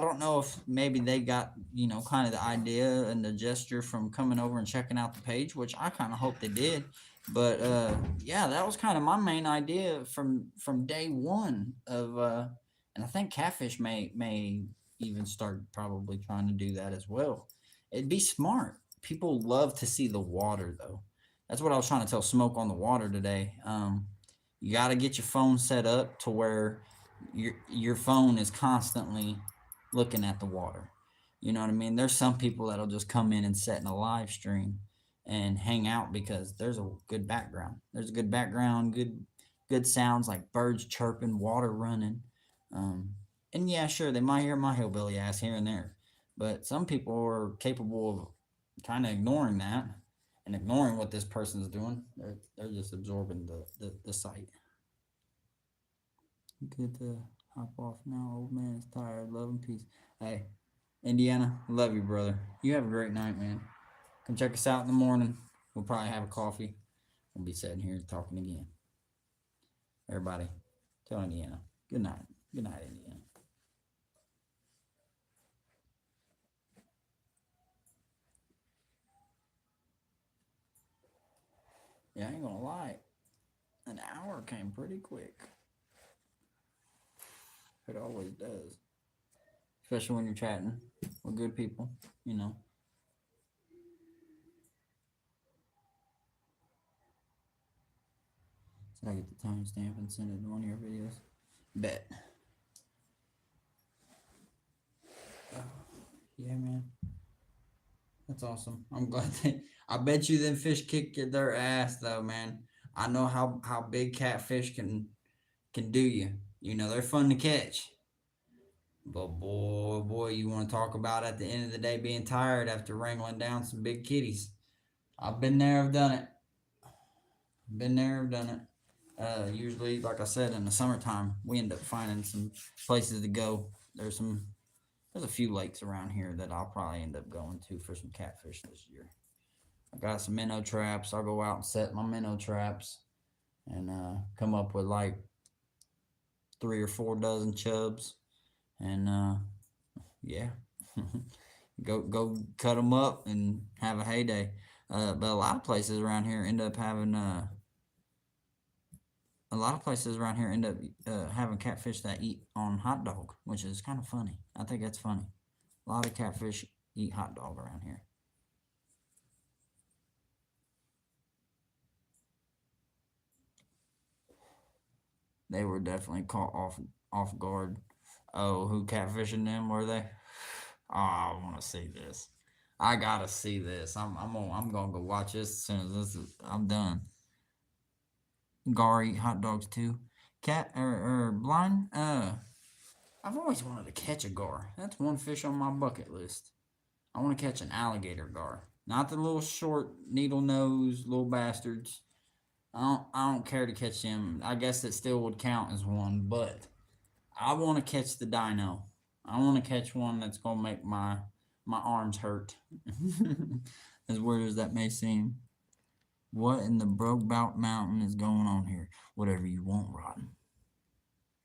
don't know if maybe they got kind of the idea and the gesture from coming over and checking out the page, which I kind of hope they did. But yeah, that was kind of my main idea from day one of and I think Catfish may even start probably trying to do that as well. It'd be smart. People love to see the water though. That's what I was trying to tell Smoke on the water today. You got to get your phone set up to where your phone is constantly looking at the water. You know what I mean? There's some people that'll just come in and set in a live stream and hang out because there's a good background. There's a good background, good sounds like birds chirping, water running. Um, and yeah, sure, they might hear my hillbilly ass here and there, but some people are capable of kind of ignoring that and ignoring what this person's doing. They're just absorbing the sight. Good to hop off now. Old man is tired. Love and peace. Hey, Indiana, love you, brother. You have a great night, man. Come check us out in the morning. We'll probably have a coffee. We'll be sitting here talking again. Everybody, tell Indiana. Good night. Good night, Indiana. Yeah, I ain't gonna lie. An hour came pretty quick. It always does. Especially when you're chatting with good people, you know. So I get the timestamp and send it to one of your videos. Bet. Yeah, man. That's awesome. I'm glad they. I bet you them fish kick their ass though, man. I know how big catfish can do you. You know they're fun to catch. But boy, you want to talk about at the end of the day being tired after wrangling down some big kitties. I've been there, I've done it. Been there, I've done it. Usually, like I said, in the summertime, we end up finding some places to go. There's a few lakes around here that I'll probably end up going to for some catfish this year. I got some minnow traps. I'll go out and set my minnow traps and come up with like 3 or 4 dozen chubs. And yeah, go cut them up and have a heyday. But a lot of places around here end up having having catfish that eat on hot dog, which is kind of funny. I think that's funny. A lot of catfish eat hot dog around here. They were definitely caught off guard. Oh, who catfishing them were they? Oh, I want to see this. I gotta see this. I'm gonna go watch this as soon as I'm done. Gar eat hot dogs too. Cat or blind? I've always wanted to catch a gar. That's one fish on my bucket list. I want to catch an alligator gar, not the little short needle nose little bastards. I don't care to catch them. I guess it still would count as one, but I want to catch the dino. I want to catch one that's gonna make my arms hurt. As weird as that may seem. What in the Brokeback Mountain is going on here? Whatever you want, Rotten.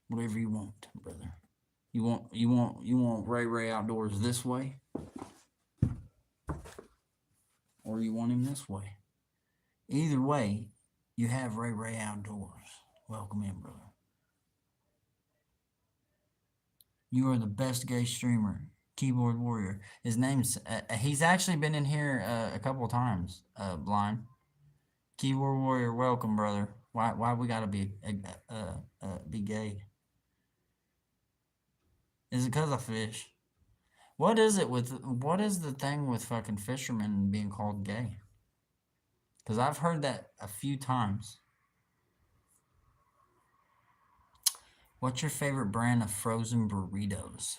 Whatever you want, brother. You want RayRay Outdoors this way? Or you want him this way? Either way, you have RayRay Outdoors. Welcome in, brother. You are the best gay streamer. Keyboard Warrior. His name's he's actually been in here a couple of times. Blind. Keyboard Warrior, welcome, brother. Why we gotta be gay? Is it because I fish? What is the thing with fucking fishermen being called gay? Because I've heard that a few times. What's your favorite brand of frozen burritos?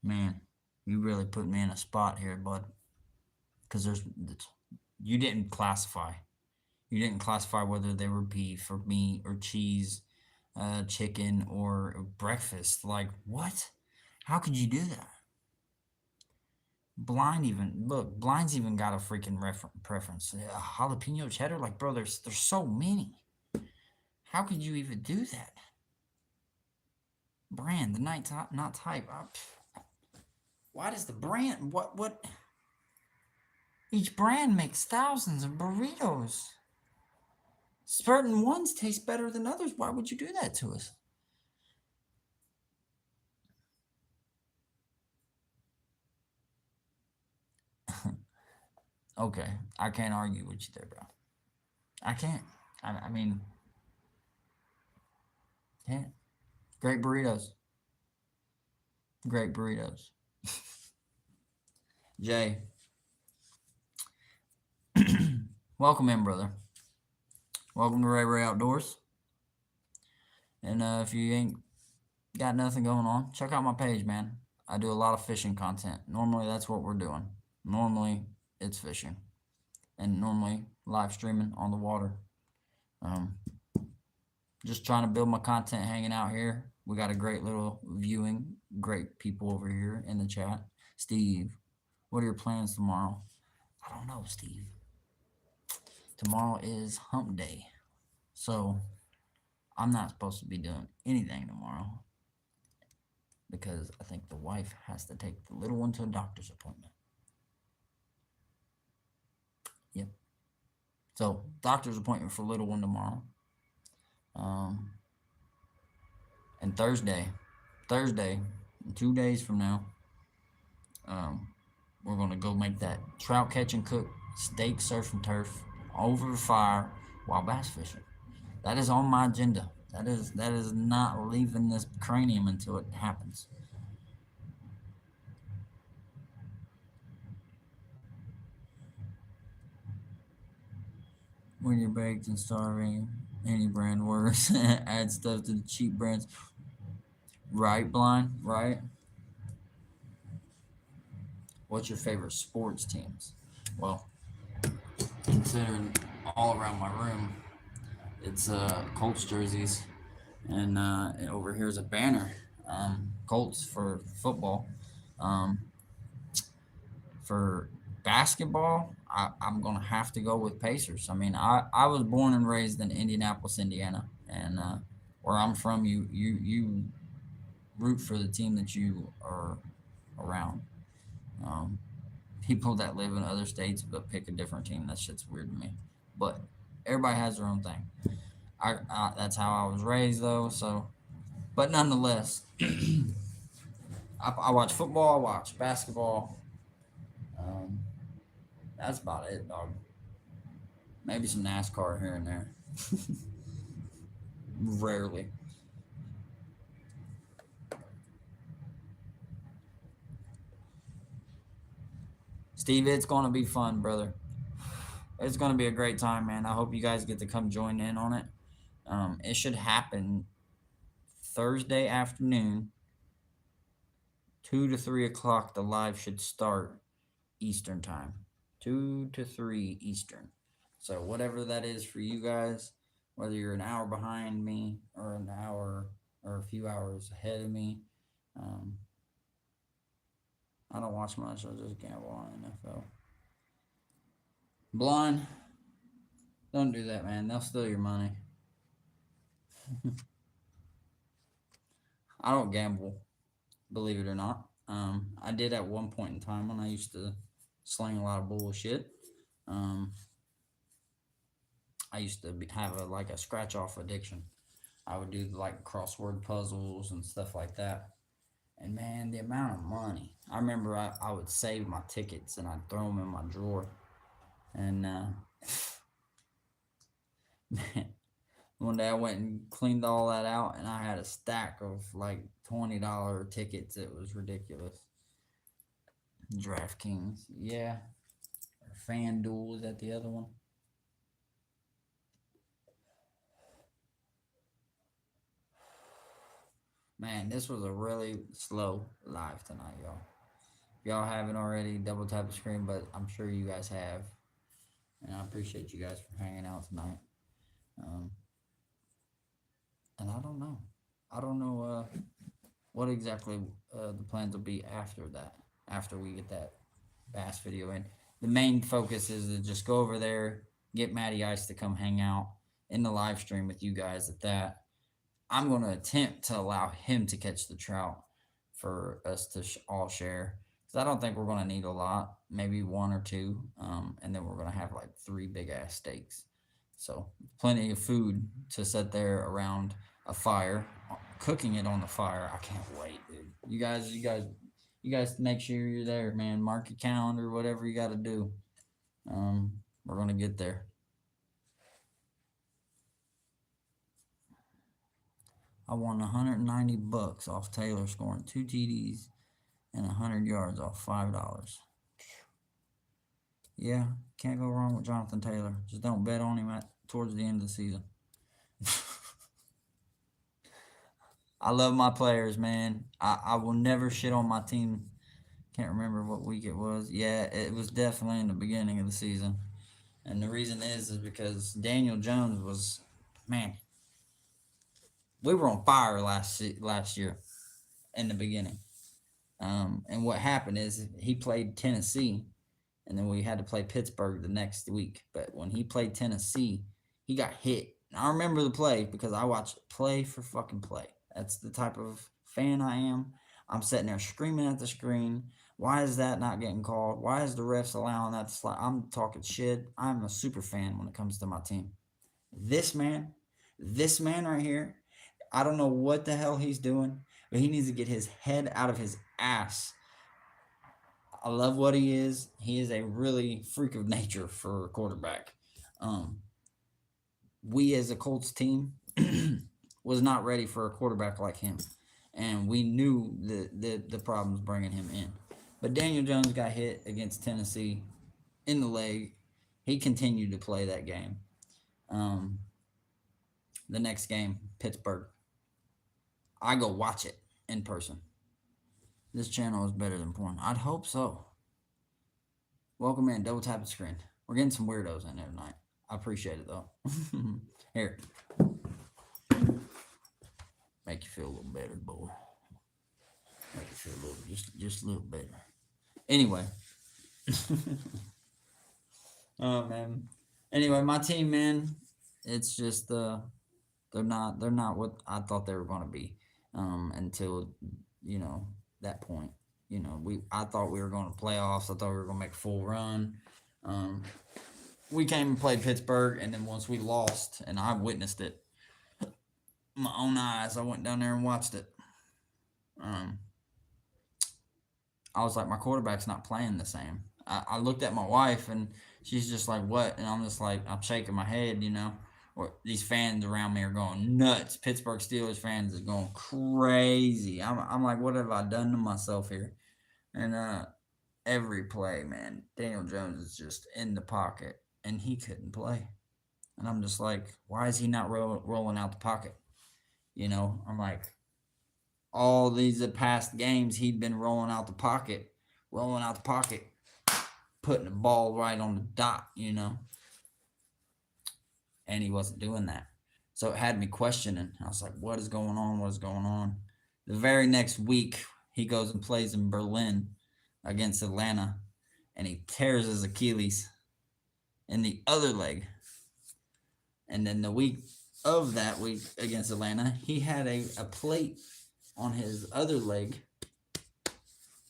Man, you really put me in a spot here, bud. Because you didn't classify. You didn't classify whether they were beef or meat or cheese. chicken or breakfast. Like, what? How could you do that? Blind's even got a freaking preference. Jalapeno cheddar, like, bro, there's so many. How could you even do that? Brand, the night not type. Why does the brand what? Each brand makes thousands of burritos. Certain ones taste better than others. Why would you do that to us? Okay, I can't argue with you there, bro. I can't. I mean, can't. Great burritos. Great burritos. Jay, welcome in, brother. Welcome to RayRay Outdoors. And if you ain't got nothing going on, check out my page, man. I do a lot of fishing content. Normally, that's what we're doing. Normally, it's fishing. And normally, live streaming on the water. Just trying to build my content, hanging out here. We got a great little viewing. Great people over here in the chat. Steve, what are your plans tomorrow? I don't know, Steve. Tomorrow is hump day. So, I'm not supposed to be doing anything tomorrow because I think the wife has to take the little one to a doctor's appointment. Yep. So, doctor's appointment for little one tomorrow. And Thursday, 2 days from now, we're going to go make that trout catch and cook steak surf and turf over the fire while bass fishing. That is on my agenda. That is not leaving this cranium until it happens. When you're baked and starving, any brand works. Add stuff to the cheap brands. Right, Blind? Right? What's your favorite sports teams? Well, considering all around my room, it's Colts jerseys, and over here is a banner. Colts for football. For basketball, I'm gonna have to go with Pacers. I mean, I was born and raised in Indianapolis, Indiana, and where I'm from, you root for the team that you are around. Um, People that live in other states but pick a different team, that shit's weird to me. But everybody has their own thing. That's how I was raised, though. So, but nonetheless, I watch football, I watch basketball. Um, that's about it, dog. Maybe some NASCAR here and there. Rarely. Steve, it's going to be fun, brother. It's going to be a great time, man. I hope you guys get to come join in on it. It should happen Thursday afternoon, 2 to 3 o'clock. The live should start Eastern time, 2 to 3 Eastern. So whatever that is for you guys, whether you're an hour behind me or an hour or a few hours ahead of me, I don't watch much. I just gamble on NFL. Blind, don't do that, man. They'll steal your money. I don't gamble, believe it or not. I did at one point in time when I used to sling a lot of bullshit. I used to have a scratch off addiction. I would do like crossword puzzles and stuff like that. And man, the amount of money. I remember I would save my tickets and I'd throw them in my drawer. And man, one day I went and cleaned all that out and I had a stack of like $20 tickets. It was ridiculous. DraftKings, yeah. Or FanDuel, is that the other one? Man, this was a really slow live tonight, y'all. If y'all haven't already, double tap the screen, but I'm sure you guys have. And I appreciate you guys for hanging out tonight. and I don't know. I don't know what exactly the plans will be after that. After we get that bass video in, the main focus is to just go over there, get Matty Ice to come hang out in the live stream with you guys. At that, I'm going to attempt to allow him to catch the trout for us to all share. Because I don't think we're going to need a lot, maybe one or two, and then we're going to have like 3 big ass steaks. So plenty of food to sit there around a fire, cooking it on the fire. I can't wait, dude. You guys, make sure you're there, man. Mark your calendar, whatever you got to do. We're gonna get there. I won $190 off Taylor scoring 2 TDs and 100 yards off $5. Yeah, can't go wrong with Jonathan Taylor. Just don't bet on him towards the end of the season. I love my players, man. I will never shit on my team. Can't remember what week it was. Yeah, it was definitely in the beginning of the season. And the reason is because Daniel Jones was, man, we were on fire last year in the beginning. And what happened is he played Tennessee, and then we had to play Pittsburgh the next week. But when he played Tennessee, he got hit. And I remember the play because I watched play for fucking play. That's the type of fan I am. I'm sitting there screaming at the screen. Why is that not getting called? Why is the refs allowing that to slide? I'm talking shit. I'm a super fan when it comes to my team. This man right here, I don't know what the hell he's doing, but he needs to get his head out of his ass. I love what he is. He is a really freak of nature for a quarterback. We as a Colts team was not ready for a quarterback like him, and we knew the problems bringing him in. But Daniel Jones got hit against Tennessee in the leg. He continued to play that game. The next game, Pittsburgh. I go watch it in person. This channel is better than porn. I'd hope so. Welcome in. Double tap the screen. We're getting some weirdos in there tonight. I appreciate it though. Here. Make you feel a little better, boy. Make you feel a little, just a little better. Anyway. Oh man. Anyway, my team, man, it's just they're not what I thought they were going to be until that point. I thought we were going to playoffs. I thought we were going to make a full run. We came and played Pittsburgh, and then once we lost, and I witnessed it, my own eyes, I went down there and watched it. I was like, my quarterback's not playing the same. I looked at my wife, and she's just like, what? And I'm just like, I'm shaking my head, Or these fans around me are going nuts. Pittsburgh Steelers fans are going crazy. I'm like, what have I done to myself here? And every play, man, Daniel Jones is just in the pocket, and he couldn't play. And I'm just like, why is he not rolling out the pocket? I'm like, all these past games, he'd been rolling out the pocket, putting the ball right on the dot, And he wasn't doing that. So it had me questioning. I was like, what is going on? What is going on? The very next week, he goes and plays in Berlin against Atlanta, and he tears his Achilles in the other leg. And then the week of that week against Atlanta, he had a plate on his other leg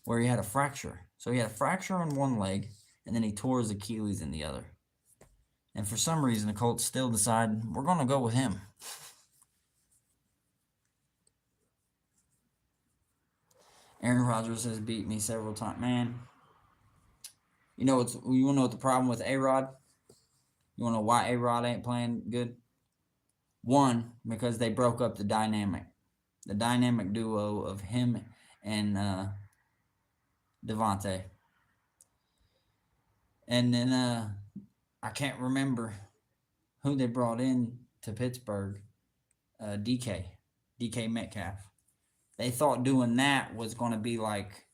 where he had a fracture. So he had a fracture in one leg, and then he tore his Achilles in the other. And for some reason, the Colts still decide we're going to go with him. Aaron Rodgers has beat me several times. Man, you want to know what the problem with A-Rod? You want to know why A-Rod ain't playing good? One, because they broke up the dynamic duo of him and Devontae. And then I can't remember who they brought in to Pittsburgh. DK Metcalf. They thought doing that was going to be like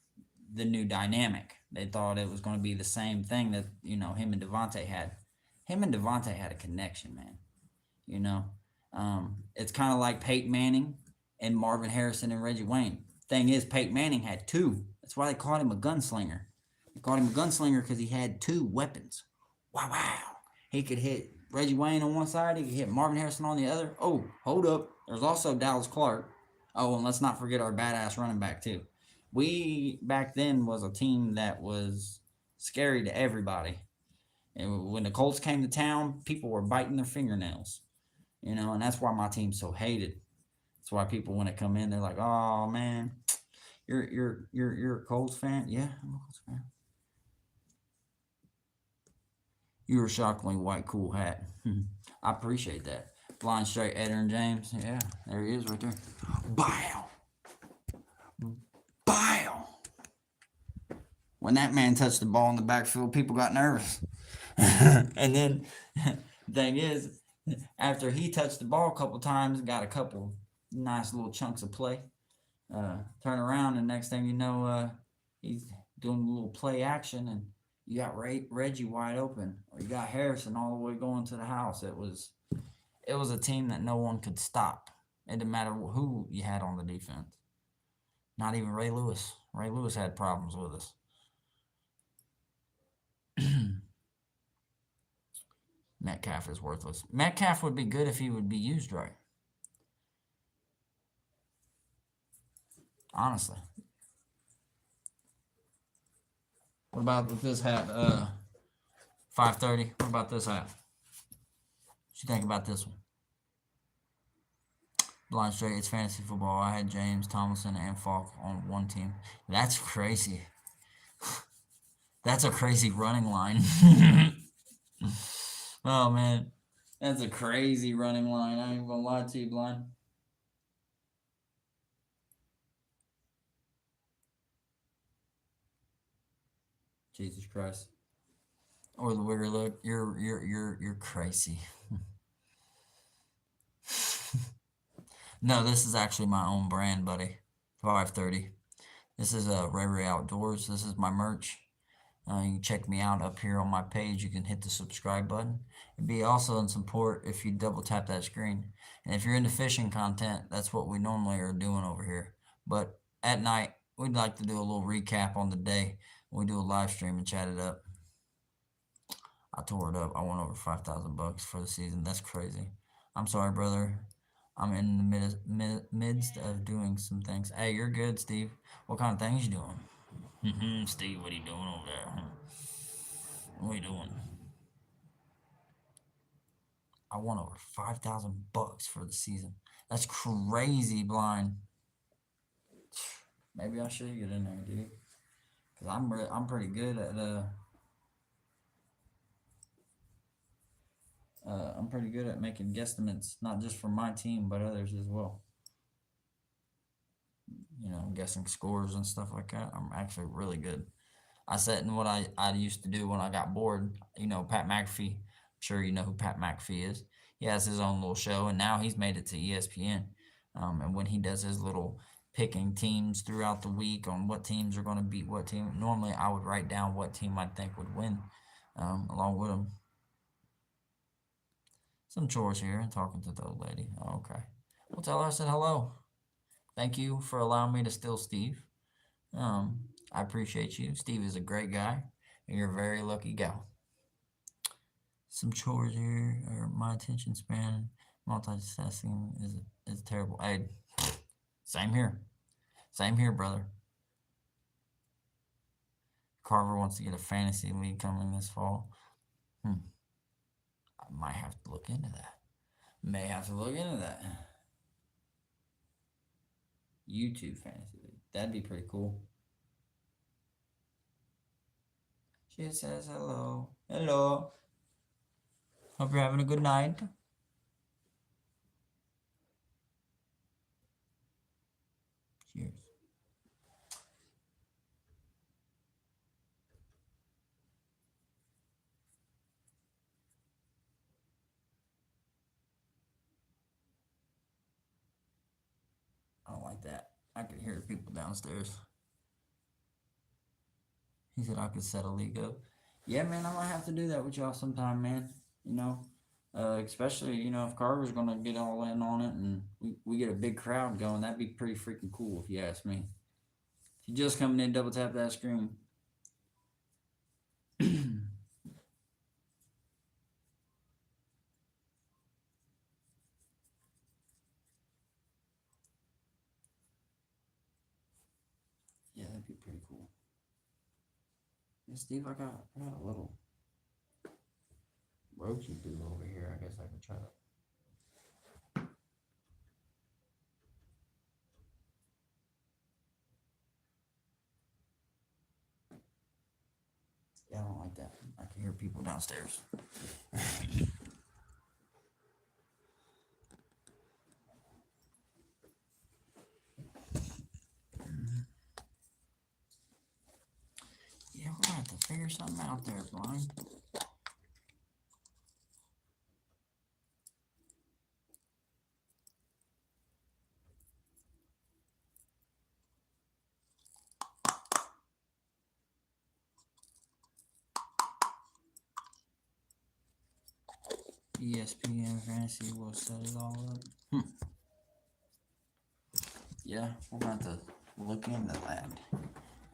the new dynamic. They thought it was going to be the same thing that him and Devontae had. Him and Devontae had a connection, man. It's kind of like Peyton Manning and Marvin Harrison and Reggie Wayne. Thing is, Peyton Manning had two. That's why they called him a gunslinger. They called him a gunslinger because he had two weapons. Wow, wow. He could hit Reggie Wayne on one side. He could hit Marvin Harrison on the other. Oh, hold up. There's also Dallas Clark. Oh, and let's not forget our badass running back too. We back then was a team that was scary to everybody. And when the Colts came to town, people were biting their fingernails. And that's why my team's so hated. That's why people when they come in, they're like, "Oh man, you're a Colts fan? Yeah, I'm a Colts fan. You're a shockingly white, cool hat. I appreciate that. Blind straight Eder and James. Yeah, there he is right there. Bow, bow. When that man touched the ball in the backfield, people got nervous. And then, thing is, after he touched the ball a couple times, got a couple nice little chunks of play. Turn around, and next thing you know, he's doing a little play action, and you got Reggie wide open, or you got Harrison all the way going to the house. It was a team that no one could stop. It didn't matter who you had on the defense. Not even Ray Lewis. Ray Lewis had problems with us. Metcalf is worthless. Metcalf would be good if he would be used right. Honestly. What about this hat? 530. What about this hat? What you think about this one? Blind straight. It's fantasy football. I had James, Tomlinson, and Falk on one team. That's crazy. That's a crazy running line. Oh man, that's a crazy running line. I ain't gonna lie to you, Blind. Jesus Christ. Or the wigger look. You're crazy. No, this is actually my own brand, buddy. 530. This is RayRay Outdoors. This is my merch. You can check me out up here on my page. You can hit the subscribe button. It'd be also in support if you double tap that screen. And if you're into fishing content, that's what we normally are doing over here. But at night, we'd like to do a little recap on the day. We do a live stream and chat it up. I tore it up. I won over $5,000 for the season. That's crazy. I'm sorry, brother. I'm in the midst of doing some things. Hey, you're good, Steve. What kind of things you doing? Steve, what are you doing over there? What are you doing? I won over $5,000 for the season. That's crazy, Blind. Maybe I should get in there, dude. Cause I'm pretty good at I'm pretty good at making guesstimates, not just for my team, but others as well. Guessing scores and stuff like that. I'm actually really good. I said in what I used to do when I got bored. Pat McAfee. I'm sure you know who Pat McAfee is. He has his own little show, and now he's made it to ESPN. And when he does his little picking teams throughout the week on what teams are going to beat what team, normally I would write down what team I think would win along with him. Some chores here and talking to the old lady. Oh, okay. Well, tell her I said hello. Thank you for allowing me to steal Steve. I appreciate you. Steve is a great guy, and you're a very lucky gal. Some chores here, or my attention span, multitasking is terrible. Hey, same here. Same here, brother. Carver wants to get a fantasy league coming this fall. I might have to look into that. YouTube fantasy league. That'd be pretty cool. She says hello. Hello. Hope you're having a good night. Cheers. I don't like that. I could hear the people downstairs. He said I could set a league up. Yeah, man, I might have to do that with y'all sometime, man. Especially, if Carver's going to get all in on it and we get a big crowd going, that'd be pretty freaking cool if you ask me. If you just coming in, double tap that screen. Yeah, that'd be pretty cool. Yeah, Steve, I got a little roachy boo over here. I guess I could try to. Yeah, I don't like that. I can hear people downstairs. Yeah, we're gonna have to figure something out there, Blind. ESPN Fantasy will set it all up. Yeah, we're going to look into that.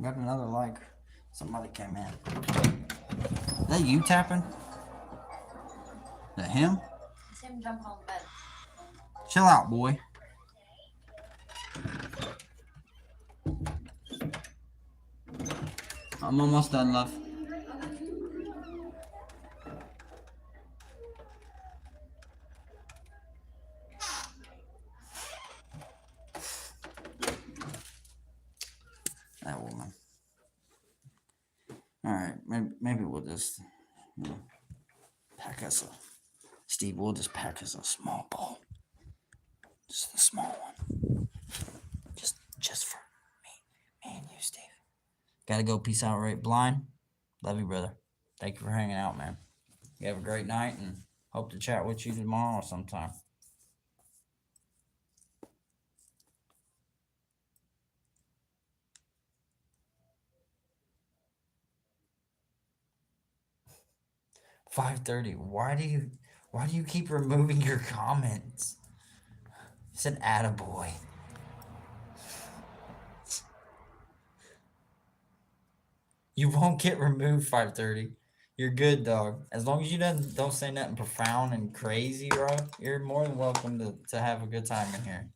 Got another like. Somebody came in. Is that you tapping? Is that him? It's him jumping on the bed. Chill out, boy. I'm almost done, love. That woman. Alright, maybe we'll just pack us Steve, we'll just pack us a small bowl. Just a small one. Just for me and you, Steve. Gotta go. Peace out, right? Blind. Love you, brother. Thank you for hanging out, man. You have a great night and hope to chat with you tomorrow sometime. $5:30. Why do you keep removing your comments? It's an attaboy. You won't get removed, 5:30. You're good, dog. As long as you don't say nothing profound and crazy, bro, you're more than welcome to have a good time in here.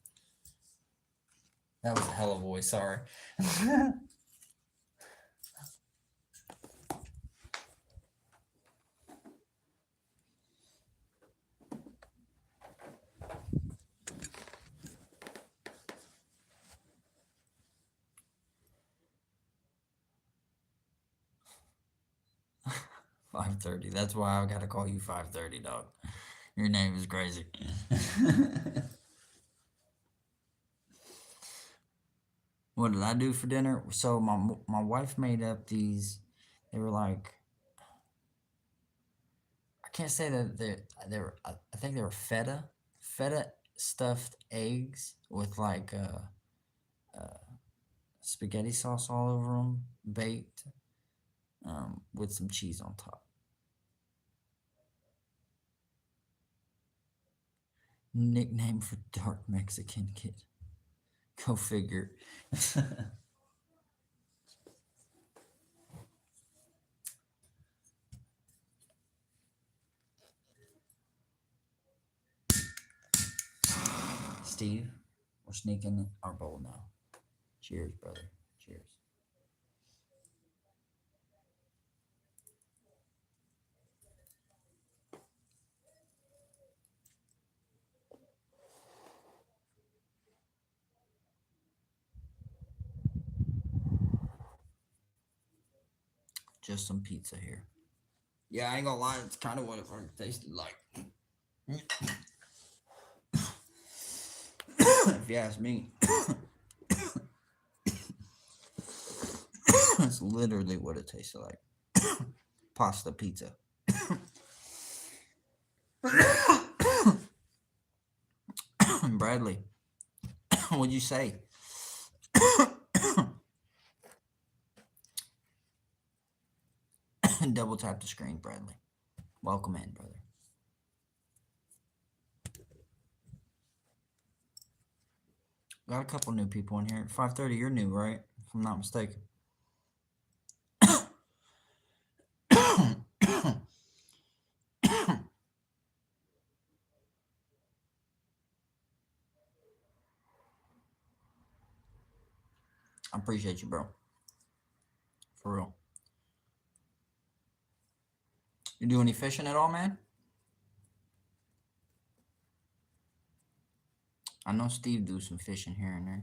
That was a hell of a voice, sorry. 5:30. That's why I gotta call you 5:30, dog. Your name is crazy. What did I do for dinner? So my wife made up these. They were like, I can't say that they were. I think they were feta stuffed eggs with like spaghetti sauce all over them, baked, with some cheese on top. Nickname for dark Mexican kid. Go figure. Steve, we're sneaking our bowl now. Cheers, brother. Cheers. Just some pizza here. Yeah, I ain't gonna lie, it's kind of what it tasted like. If you ask me. That's literally what it tasted like. Pasta pizza. Bradley, what'd you say? Double tap the screen, Bradley. Welcome in, brother. Got a couple new people in here. 5:30, you're new, right? If I'm not mistaken. I appreciate you, bro. For real. You do any fishing at all, man? I know Steve do some fishing here and there.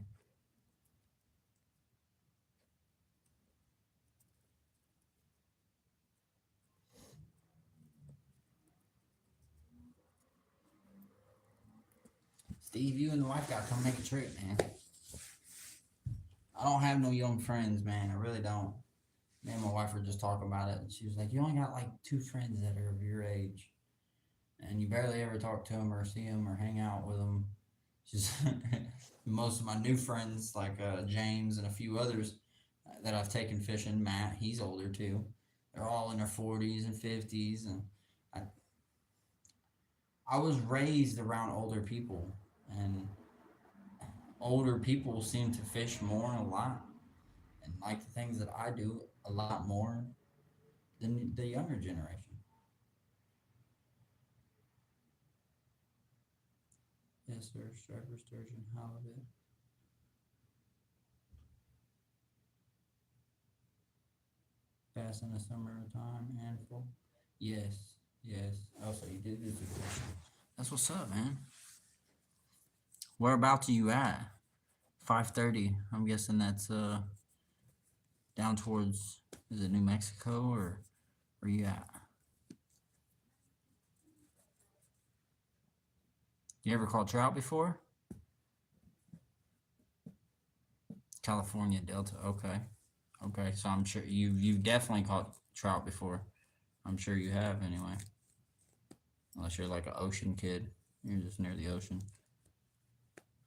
Steve, you and the wife gotta come make a trip, man. I don't have no young friends, man. I really don't. Me and my wife were just talking about it, and she was like, "You only got like 2 friends that are of your age, and you barely ever talk to them or see them or hang out with them." She's most of my new friends, like James and a few others that I've taken fishing. Matt, he's older too. They're all in their 40s and 50s, and I, I was raised around older people, and older people seem to fish more a lot and like the things that I do a lot more than the younger generation. Yes, sir. Striper, sturgeon, halibut. Bass in the summertime, handful. Yes, yes. Also, you did do some fishing. That's what's up, man. Whereabouts are you at? 5:30. I'm guessing that's down towards, is it New Mexico, or where you at? You ever caught trout before? California Delta. Okay. Okay. So I'm sure you've definitely caught trout before. I'm sure you have anyway. Unless you're like an ocean kid. You're just near the ocean.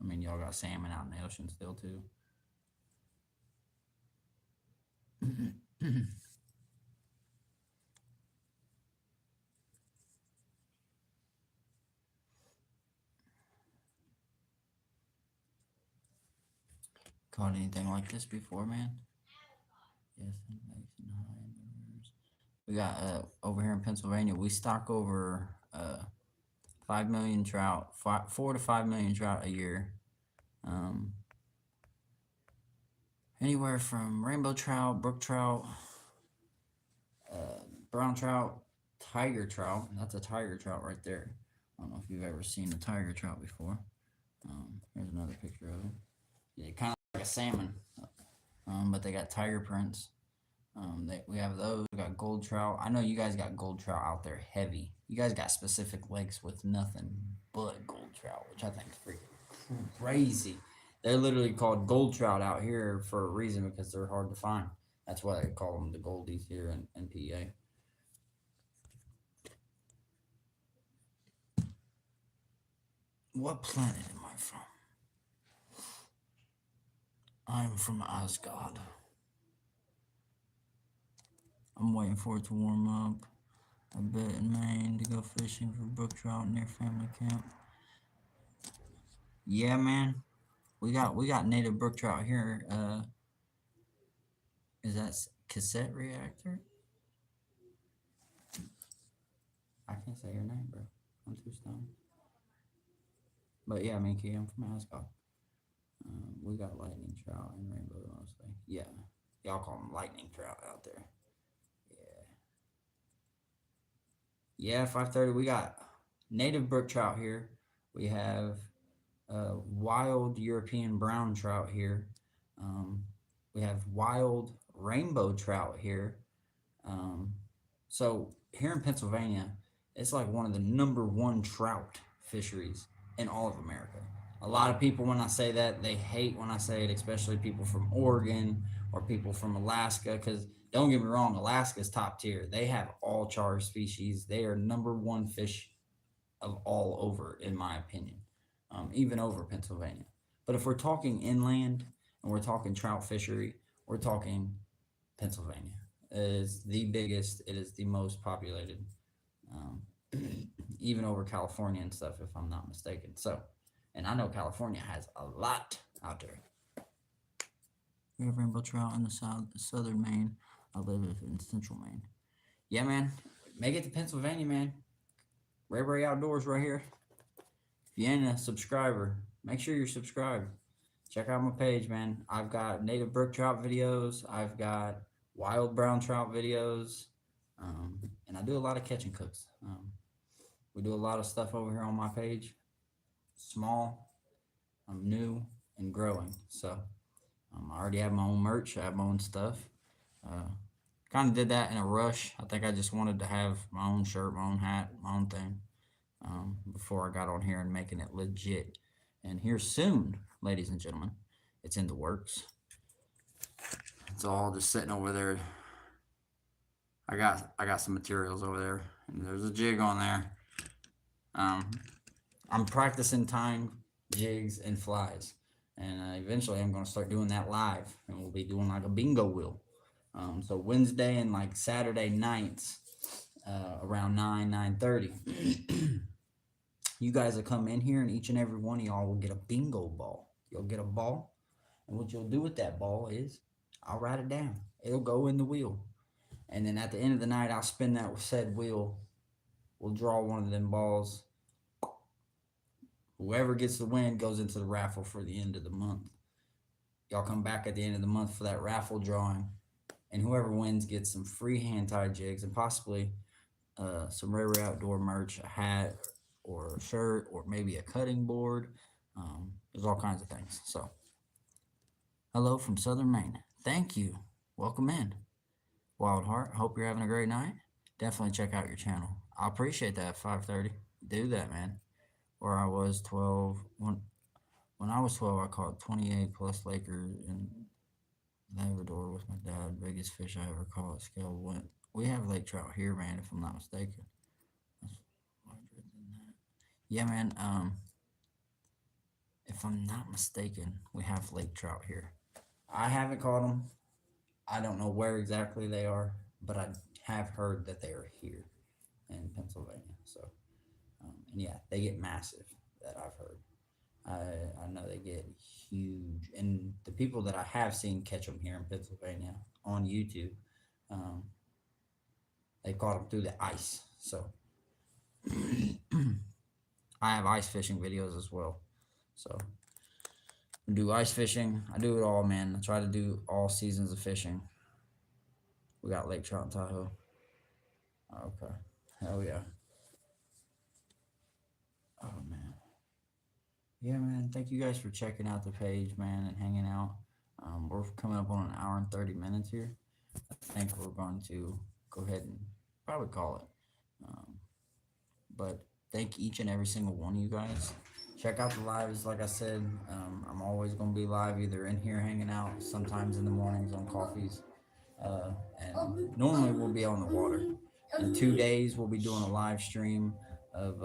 I mean, y'all got salmon out in the ocean still too. Caught anything like this before, man? Yes, we got over here in Pennsylvania. We stock over 5 million trout, 4 to 5 million trout a year. Um, Anywhere from rainbow trout, brook trout, brown trout, tiger trout. That's a tiger trout right there. I don't know if you've ever seen a tiger trout before. Here's another picture of it. Yeah, kind of like a salmon, but they got tiger prints. We have those. We got gold trout. I know you guys got gold trout out there heavy. You guys got specific lakes with nothing but gold trout, which I think is freaking crazy. They're literally called gold trout out here for a reason, because they're hard to find. That's why they call them the goldies here in PA. What planet am I from? I'm from Asgard. I'm waiting for it to warm up a bit in Maine to go fishing for brook trout near family camp. Yeah, man. We got native brook trout here. Is that cassette reactor? I can't say your name, bro. I'm too stoned. But yeah, Minky, I'm from Ascot. We got lightning trout and rainbow mostly. Yeah, y'all call them lightning trout out there. Yeah, 5:30. We got native brook trout here. We have wild European brown trout here. We have wild rainbow trout here. So here in Pennsylvania, it's like one of the #1 trout fisheries in all of America. A lot of people, when I say that, they hate when I say it, especially people from Oregon or people from Alaska, because don't get me wrong, Alaska's top tier. They have all char species. They are #1 fish of all over, in my opinion, even over Pennsylvania. But if we're talking inland and we're talking trout fishery, we're talking Pennsylvania. It is the biggest. It is the most populated, um, even over California and stuff, if I'm not mistaken. So, and I know California has a lot. out there. We have rainbow trout in the southern Maine. I live in central Maine. Yeah, man. Make it to Pennsylvania, man. RayRay Outdoors right here. If you ain't a subscriber, make sure you're subscribed. Check out my page, man. I've got native brook trout videos. I've got wild brown trout videos. And I do a lot of catch and cooks. We do a lot of stuff over here on my page. Small, I'm new, and growing. So I already have my own merch. I have my own stuff. Kind of did that in a rush. I think I just wanted to have my own shirt, my own hat, my own thing before I got on here and making it legit. And here soon, ladies and gentlemen, it's in the works. It's all just sitting over there. I got some materials over there, and there's a jig on there. I'm practicing tying jigs and flies, and eventually I'm going to start doing that live, and we'll be doing like a bingo wheel. So Wednesday and like Saturday nights around 9:30. You guys will come in here, and each and every one of y'all will get a bingo ball. You'll get a ball, and what you'll do with that ball is I'll write it down. It'll go in the wheel, and then at the end of the night, I'll spin that said wheel. We'll draw one of them balls. Whoever gets the win goes into the raffle for the end of the month. Y'all come back at the end of the month for that raffle drawing, and whoever wins gets some free hand-tied jigs and possibly some RayRay Outdoor merch, a hat or a shirt or maybe a cutting board. There's all kinds of things. So, hello from Southern Maine. Thank you. Welcome in. Wild Heart, hope you're having a great night. Definitely check out your channel. I appreciate that. 5:30. Do that, man. Where I was 12. When I was 12, I caught 28 plus Lakers in Labrador with my dad. Biggest fish I ever caught. Scale went. We have lake trout here, man, if I'm not mistaken. That's larger than that. Yeah, man. If I'm not mistaken, we have lake trout here. I haven't caught them. I don't know where exactly they are, but I have heard that they are here in Pennsylvania. So, and yeah, they get massive. That I've heard. I know they get huge, and the people that I have seen catch them here in Pennsylvania on YouTube, they caught them through the ice. So I have ice fishing videos as well. So I do ice fishing. I do it all, man. I try to do all seasons of fishing. We got lake trout in Tahoe. Okay. Hell yeah. Oh, man. Yeah, man. Thank you guys for checking out the page, man, and hanging out. We're coming up on an hour and 30 minutes here. I think we're going to go ahead and probably call it. But thank each and every single one of you guys. Check out the lives. Like I said, I'm always going to be live either in here hanging out, sometimes in the mornings on coffees. And normally we'll be on the water. In 2 days, we'll be doing a live stream of...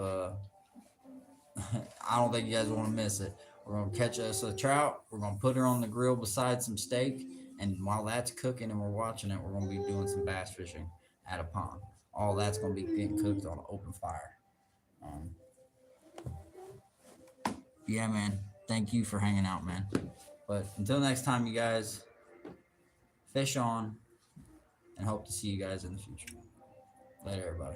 I don't think you guys want to miss it. We're going to catch us a trout. We're going to put her on the grill beside some steak. And while that's cooking and we're watching it, we're going to be doing some bass fishing at a pond. All that's going to be getting cooked on an open fire. Yeah, man. Thank you for hanging out, man. But until next time, you guys, fish on, and hope to see you guys in the future. Later, everybody.